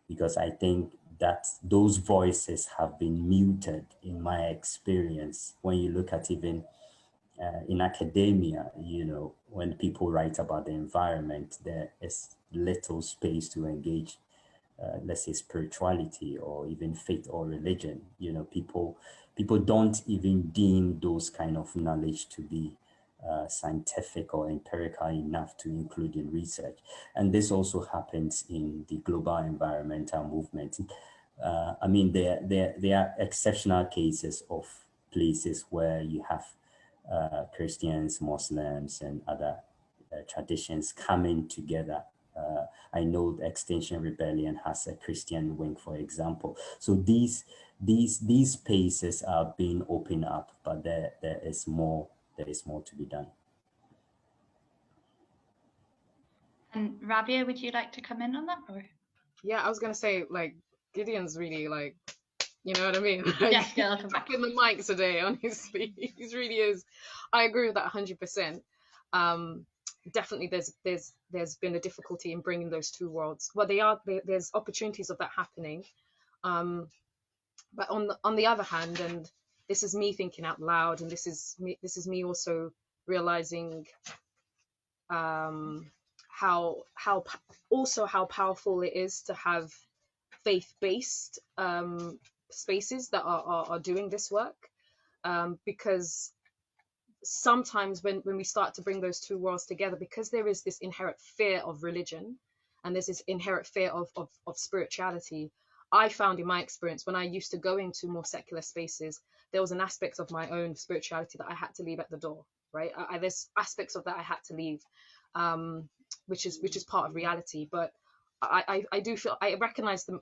[SPEAKER 1] Because I think that those voices have been muted in my experience. When you look at even in academia, you know, when people write about the environment, there is little space to engage, let's say, spirituality or even faith or religion. You know, people don't even deem those kind of knowledge to be scientific or empirical enough to include in research. And this also happens in the global environmental movement. I mean, there are exceptional cases of places where you have Christians, Muslims, and other traditions coming together. I know the Extinction Rebellion has a Christian wing, for example. So these spaces are being opened up, but there is more to be done.
[SPEAKER 2] And Rabia, would you like to come in on that? Or?
[SPEAKER 3] Yeah, I was gonna say, like, Gideon's really, like, you know what I mean? Like,
[SPEAKER 2] Jessica, I'll come back.
[SPEAKER 3] in the mic today, honestly. He really is. I agree with that 100%. Definitely there's been a difficulty in bringing those two worlds. Well, there's opportunities of that happening. But on the other hand, and this is me thinking out loud, and this is me also realizing how powerful it is to have faith-based spaces that are doing this work, because sometimes when we start to bring those two worlds together, because there is this inherent fear of religion and there's this inherent fear of spirituality, I found in my experience, when I used to go into more secular spaces, there was an aspect of my own spirituality that I had to leave at the door, right? There's aspects of that I had to leave, which is part of reality. But I do feel I recognize the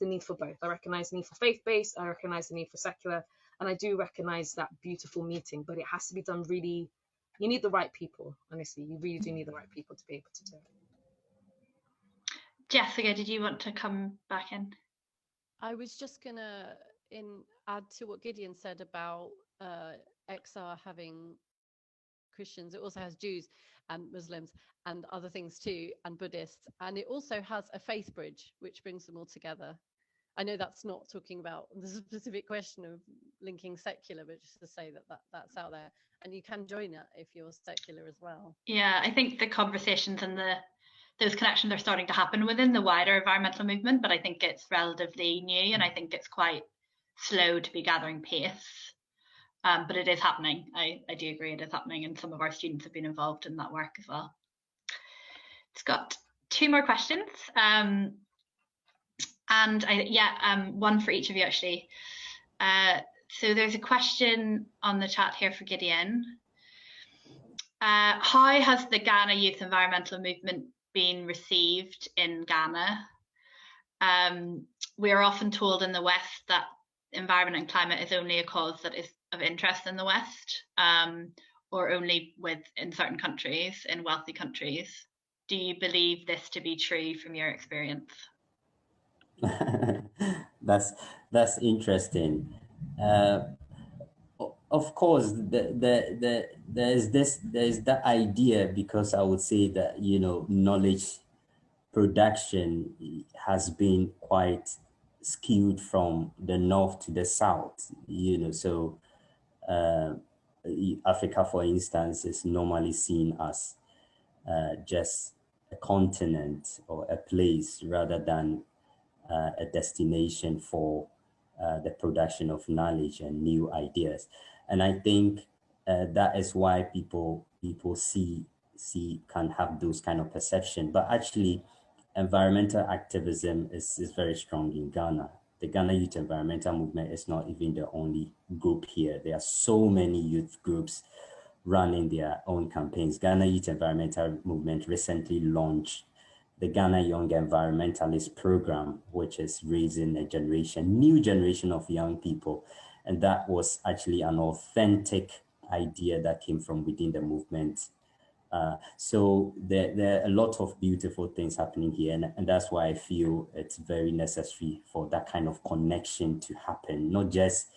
[SPEAKER 3] need for both. I recognize the need for faith-based, I recognize the need for secular, and I do recognize that beautiful meeting, but it has to be done really, you need the right people, honestly. You really do need the right people to be able to do it.
[SPEAKER 2] Jessica, did you want to come back in?
[SPEAKER 4] I was just gonna add to what Gideon said about XR having Christians. It also has Jews and Muslims and other things too, and Buddhists. And it also has a faith bridge, which brings them all together. I know that's not talking about the specific question of linking secular, but just to say that's out there. And you can join it if you're secular as well.
[SPEAKER 2] Yeah, I think the conversations and those connections are starting to happen within the wider environmental movement, but I think it's relatively new, and I think it's quite slow to be gathering pace. But it is happening. I do agree it is happening, and some of our students have been involved in that work as well. It's got 2 more questions. And one for each of you, actually. So there's a question on the chat here for Gideon. How has the Ghana youth environmental movement been received in Ghana? We are often told in the West that environment and climate is only a cause that is of interest in the West, or only in certain countries, in wealthy countries. Do you believe this to be true from your experience?
[SPEAKER 1] That's interesting. Of course, there's that idea, because I would say that, you know, knowledge production has been quite skewed from the north to the south, you know. So Africa, for instance, is normally seen as just a continent or a place rather than a destination for the production of knowledge and new ideas. And I think that is why people can have those kind of perception. But actually, environmental activism is very strong in Ghana. The Ghana Youth Environmental Movement is not even the only group here. There are so many youth groups running their own campaigns. Ghana Youth Environmental Movement recently launched the Ghana Young Environmentalist Program, which is raising a new generation of young people. And that was actually an authentic idea that came from within the movement. So there are a lot of beautiful things happening here. And that's why I feel it's very necessary for that kind of connection to happen, not just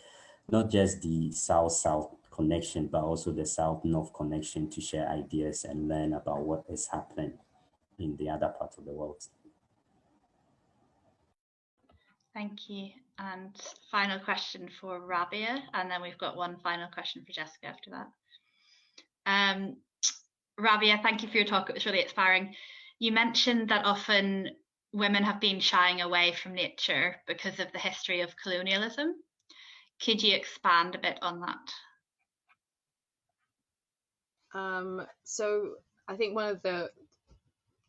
[SPEAKER 1] the South-South connection, but also the South-North connection, to share ideas and learn about what is happening in the other parts of the world.
[SPEAKER 2] Thank you. And final question for Rabia, and then we've got one final question for Jessica after that. Rabia, thank you for your talk. It was really inspiring. You mentioned that often women have been shying away from nature because of the history of colonialism. Could you expand a bit on that?
[SPEAKER 3] So I think one of the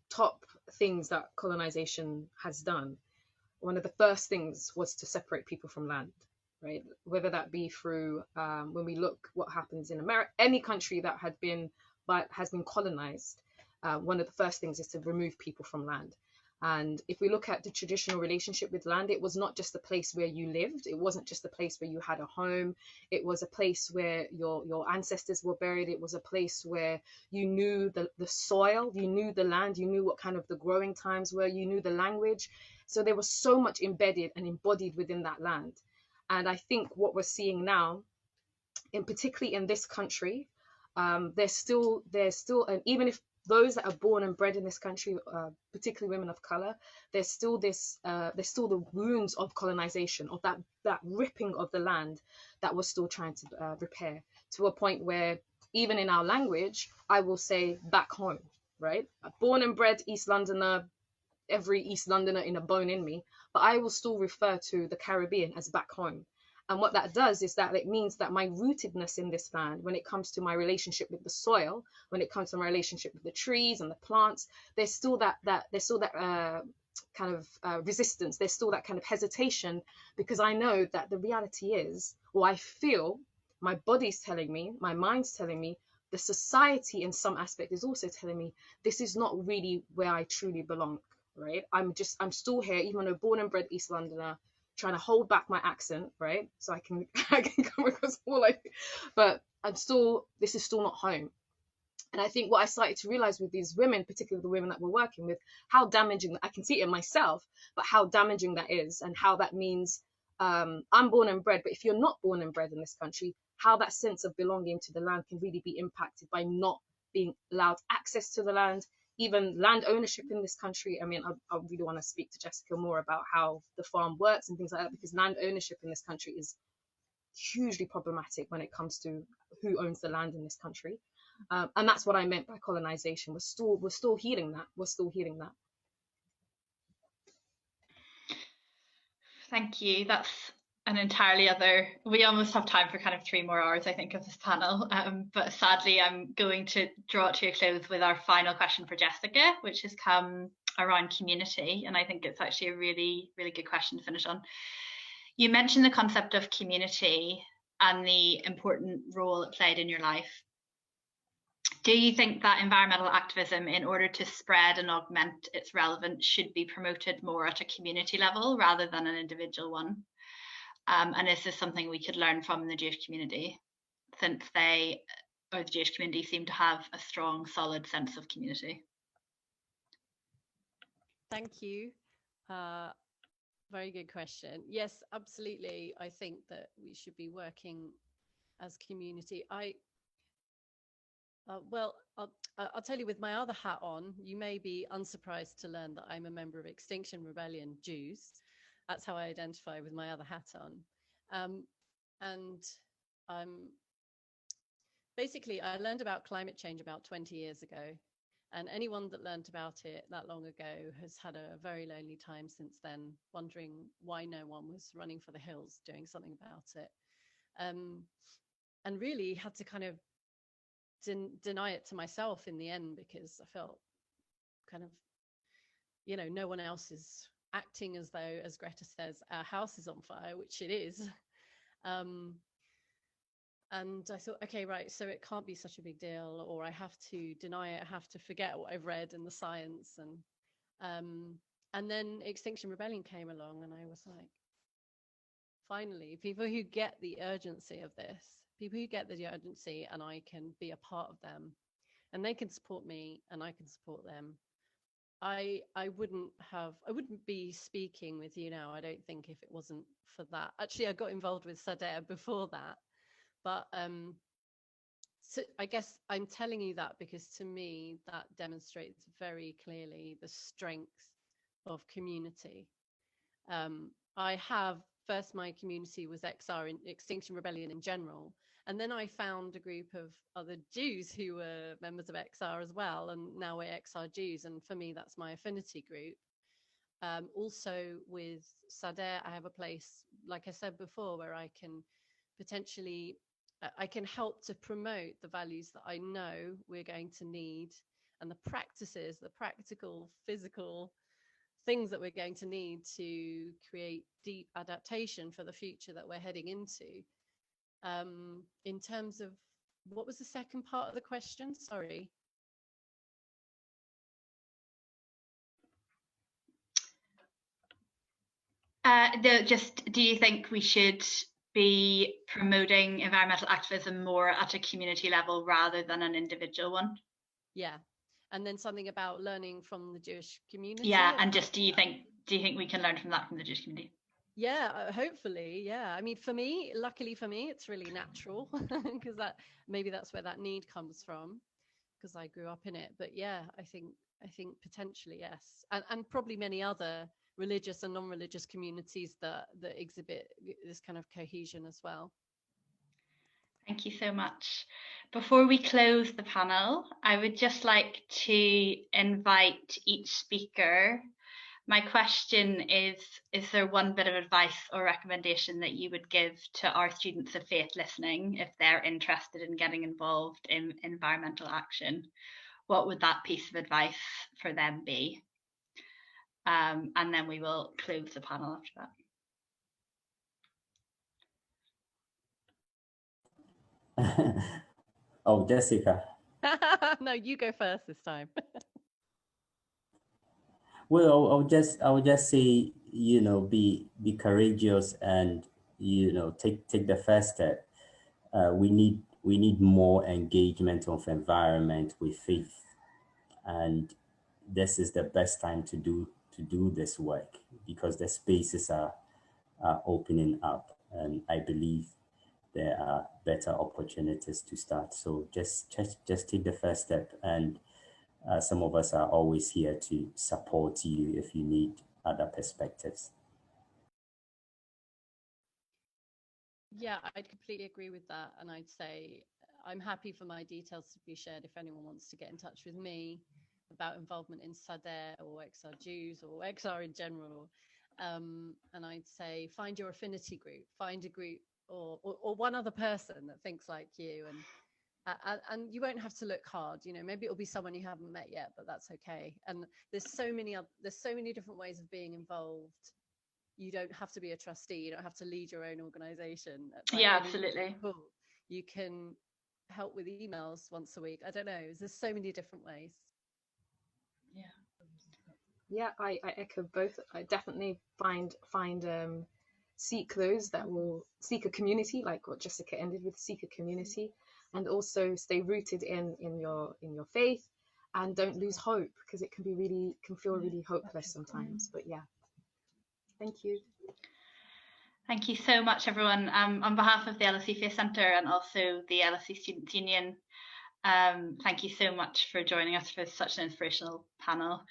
[SPEAKER 3] top things that colonization has done, one of the first things was to separate people from land, right? Whether that be through, when we look what happens in America, any country that has been colonized, one of the first things is to remove people from land. And if we look at the traditional relationship with land, it was not just a place where you lived. It wasn't just a place where you had a home. It was a place where your ancestors were buried. It was a place where you knew the soil, you knew the land, you knew what kind of the growing times were, you knew the language. So there was so much embedded and embodied within that land. And I think what we're seeing now, particularly in this country, there's still, and even if those that are born and bred in this country, particularly women of color, there's still the wounds of colonization, of that ripping of the land that we're still trying to repair, to a point where even in our language, I will say back home, right? Born and bred East Londoner, every East Londoner in a bone in me, but I will still refer to the Caribbean as back home. And what that does is that it means that my rootedness in this land, when it comes to my relationship with the soil, when it comes to my relationship with the trees and the plants, there's still that kind of resistance. There's still that kind of hesitation, because I know that the reality is, or I feel, my body's telling me, my mind's telling me, the society in some aspect is also telling me this is not really where I truly belong, right? I'm still here, even though born and bred East Londoner, trying to hold back my accent, right? So I can come across more like, but this is still not home. And I think what I started to realize with these women, particularly the women that we're working with, how damaging, I can see it in myself, but how damaging that is, and how that means I'm born and bred, but if you're not born and bred in this country, how that sense of belonging to the land can really be impacted by not being allowed access to the land, even land ownership in this country. I mean, I really want to speak to Jessica more about how the farm works and things like that, because land ownership in this country is hugely problematic when it comes to who owns the land in this country. And that's what I meant by colonization. We're still healing that. We're still healing that.
[SPEAKER 2] Thank you. That's an entirely other. We almost have time for kind of 3 more hours, I think, of this panel. But sadly, I'm going to draw it to a close with our final question for Jessica, which has come around community. And I think it's actually a really, really good question to finish on. You mentioned the concept of community and the important role it played in your life. Do you think that environmental activism, in order to spread and augment its relevance, should be promoted more at a community level rather than an individual one? And is this something we could learn from the Jewish community, since the Jewish community seem to have a strong, solid sense of community?
[SPEAKER 4] Thank you. Very good question. Yes, absolutely. I think that we should be working as community. Well, I'll tell you, with my other hat on, you may be unsurprised to learn that I'm a member of Extinction Rebellion Jews. That's how I identify with my other hat on. Basically, I learned about climate change about 20 years ago. And anyone that learned about it that long ago has had a very lonely time since then, wondering why no one was running for the hills doing something about it. And really had to kind of deny it to myself in the end, because I felt kind of, no one else is acting as though, as Greta says, our house is on fire, which it is. And I thought, okay, right, so it can't be such a big deal, or I have to deny it, I have to forget what I've read in the science. And then Extinction Rebellion came along, and I was like, finally, people who get the urgency of this, and I can be a part of them, and they can support me, and I can support them. I wouldn't be speaking with you now, I don't think, if it wasn't for that. Actually, I got involved with Sadeh before that. But so I guess I'm telling you that because, to me, that demonstrates very clearly the strength of community. My community was XR, in Extinction Rebellion in general. And then I found a group of other Jews who were members of XR as well. And now we're XR Jews. And for me, that's my affinity group. Also with Sadeh, I have a place, like I said before, where I can potentially help to promote the values that I know we're going to need, and the practices, the practical, physical things that we're going to need to create deep adaptation for the future that we're heading into. In terms of, what was the second part of the question? Sorry.
[SPEAKER 2] Do you think we should be promoting environmental activism more at a community level rather than an individual one?
[SPEAKER 4] Yeah. And then something about learning from the Jewish community.
[SPEAKER 2] Yeah, and just do you think we can learn from that from the Jewish community?
[SPEAKER 4] Yeah, hopefully, yeah. I mean, luckily for me, it's really natural, because that's where that need comes from, because I grew up in it. But yeah, I think potentially, yes. And probably many other religious and non-religious communities that exhibit this kind of cohesion as well.
[SPEAKER 2] Thank you so much. Before we close the panel, I would just like to invite each speaker. My question is there one bit of advice or recommendation that you would give to our students of faith listening if they're interested in getting involved in environmental action? What would that piece of advice for them be? And then we will close the panel after that.
[SPEAKER 1] Oh, Jessica.
[SPEAKER 4] No, you go first this time.
[SPEAKER 1] Well, I would just say, be courageous and, take the first step. We need more engagement of environment with faith, and this is the best time to do this work, because the spaces are opening up, and I believe there are better opportunities to start. So just take the first step, and some of us are always here to support you if you need other perspectives.
[SPEAKER 4] Yeah, I'd completely agree with that. And I'd say I'm happy for my details to be shared if anyone wants to get in touch with me about involvement in SADE or XR Jews or XR in general. And I'd say find your affinity group, find a group or one other person that thinks like you, and you won't have to look hard. You know, maybe it'll be someone you haven't met yet, but that's okay. And there's so many different ways of being involved. You don't have to be a trustee. You don't have to lead your own organization. Like,
[SPEAKER 2] yeah, absolutely.
[SPEAKER 4] Cool. You can help with emails once a week. I don't know. There's so many different ways.
[SPEAKER 3] Yeah, I echo both. I definitely seek those that will seek a community, like what Jessica ended with, seek a community, and also stay rooted in your faith, and don't lose hope, because it can feel really hopeless sometimes. But yeah, thank you.
[SPEAKER 2] Thank you so much, everyone. On behalf of the LSE Faith Centre and also the LSE Students Union, thank you so much for joining us for such an inspirational panel.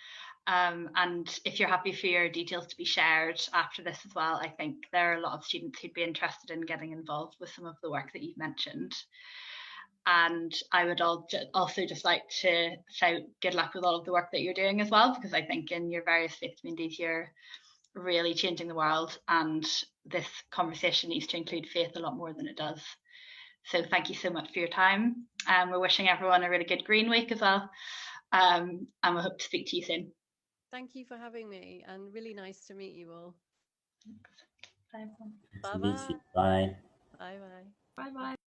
[SPEAKER 2] And if you're happy for your details to be shared after this as well, I think there are a lot of students who'd be interested in getting involved with some of the work that you've mentioned. And I would also just like to shout good luck with all of the work that you're doing as well, because I think in your various faith communities, you're really changing the world, and this conversation needs to include faith a lot more than it does. So thank you so much for your time. We're wishing everyone a really good Green Week as well, and we hope to speak to you soon.
[SPEAKER 4] Thank you for having me, and really nice to meet you all.
[SPEAKER 2] Bye.
[SPEAKER 1] Bye. Bye.
[SPEAKER 4] Bye bye.
[SPEAKER 3] Bye bye.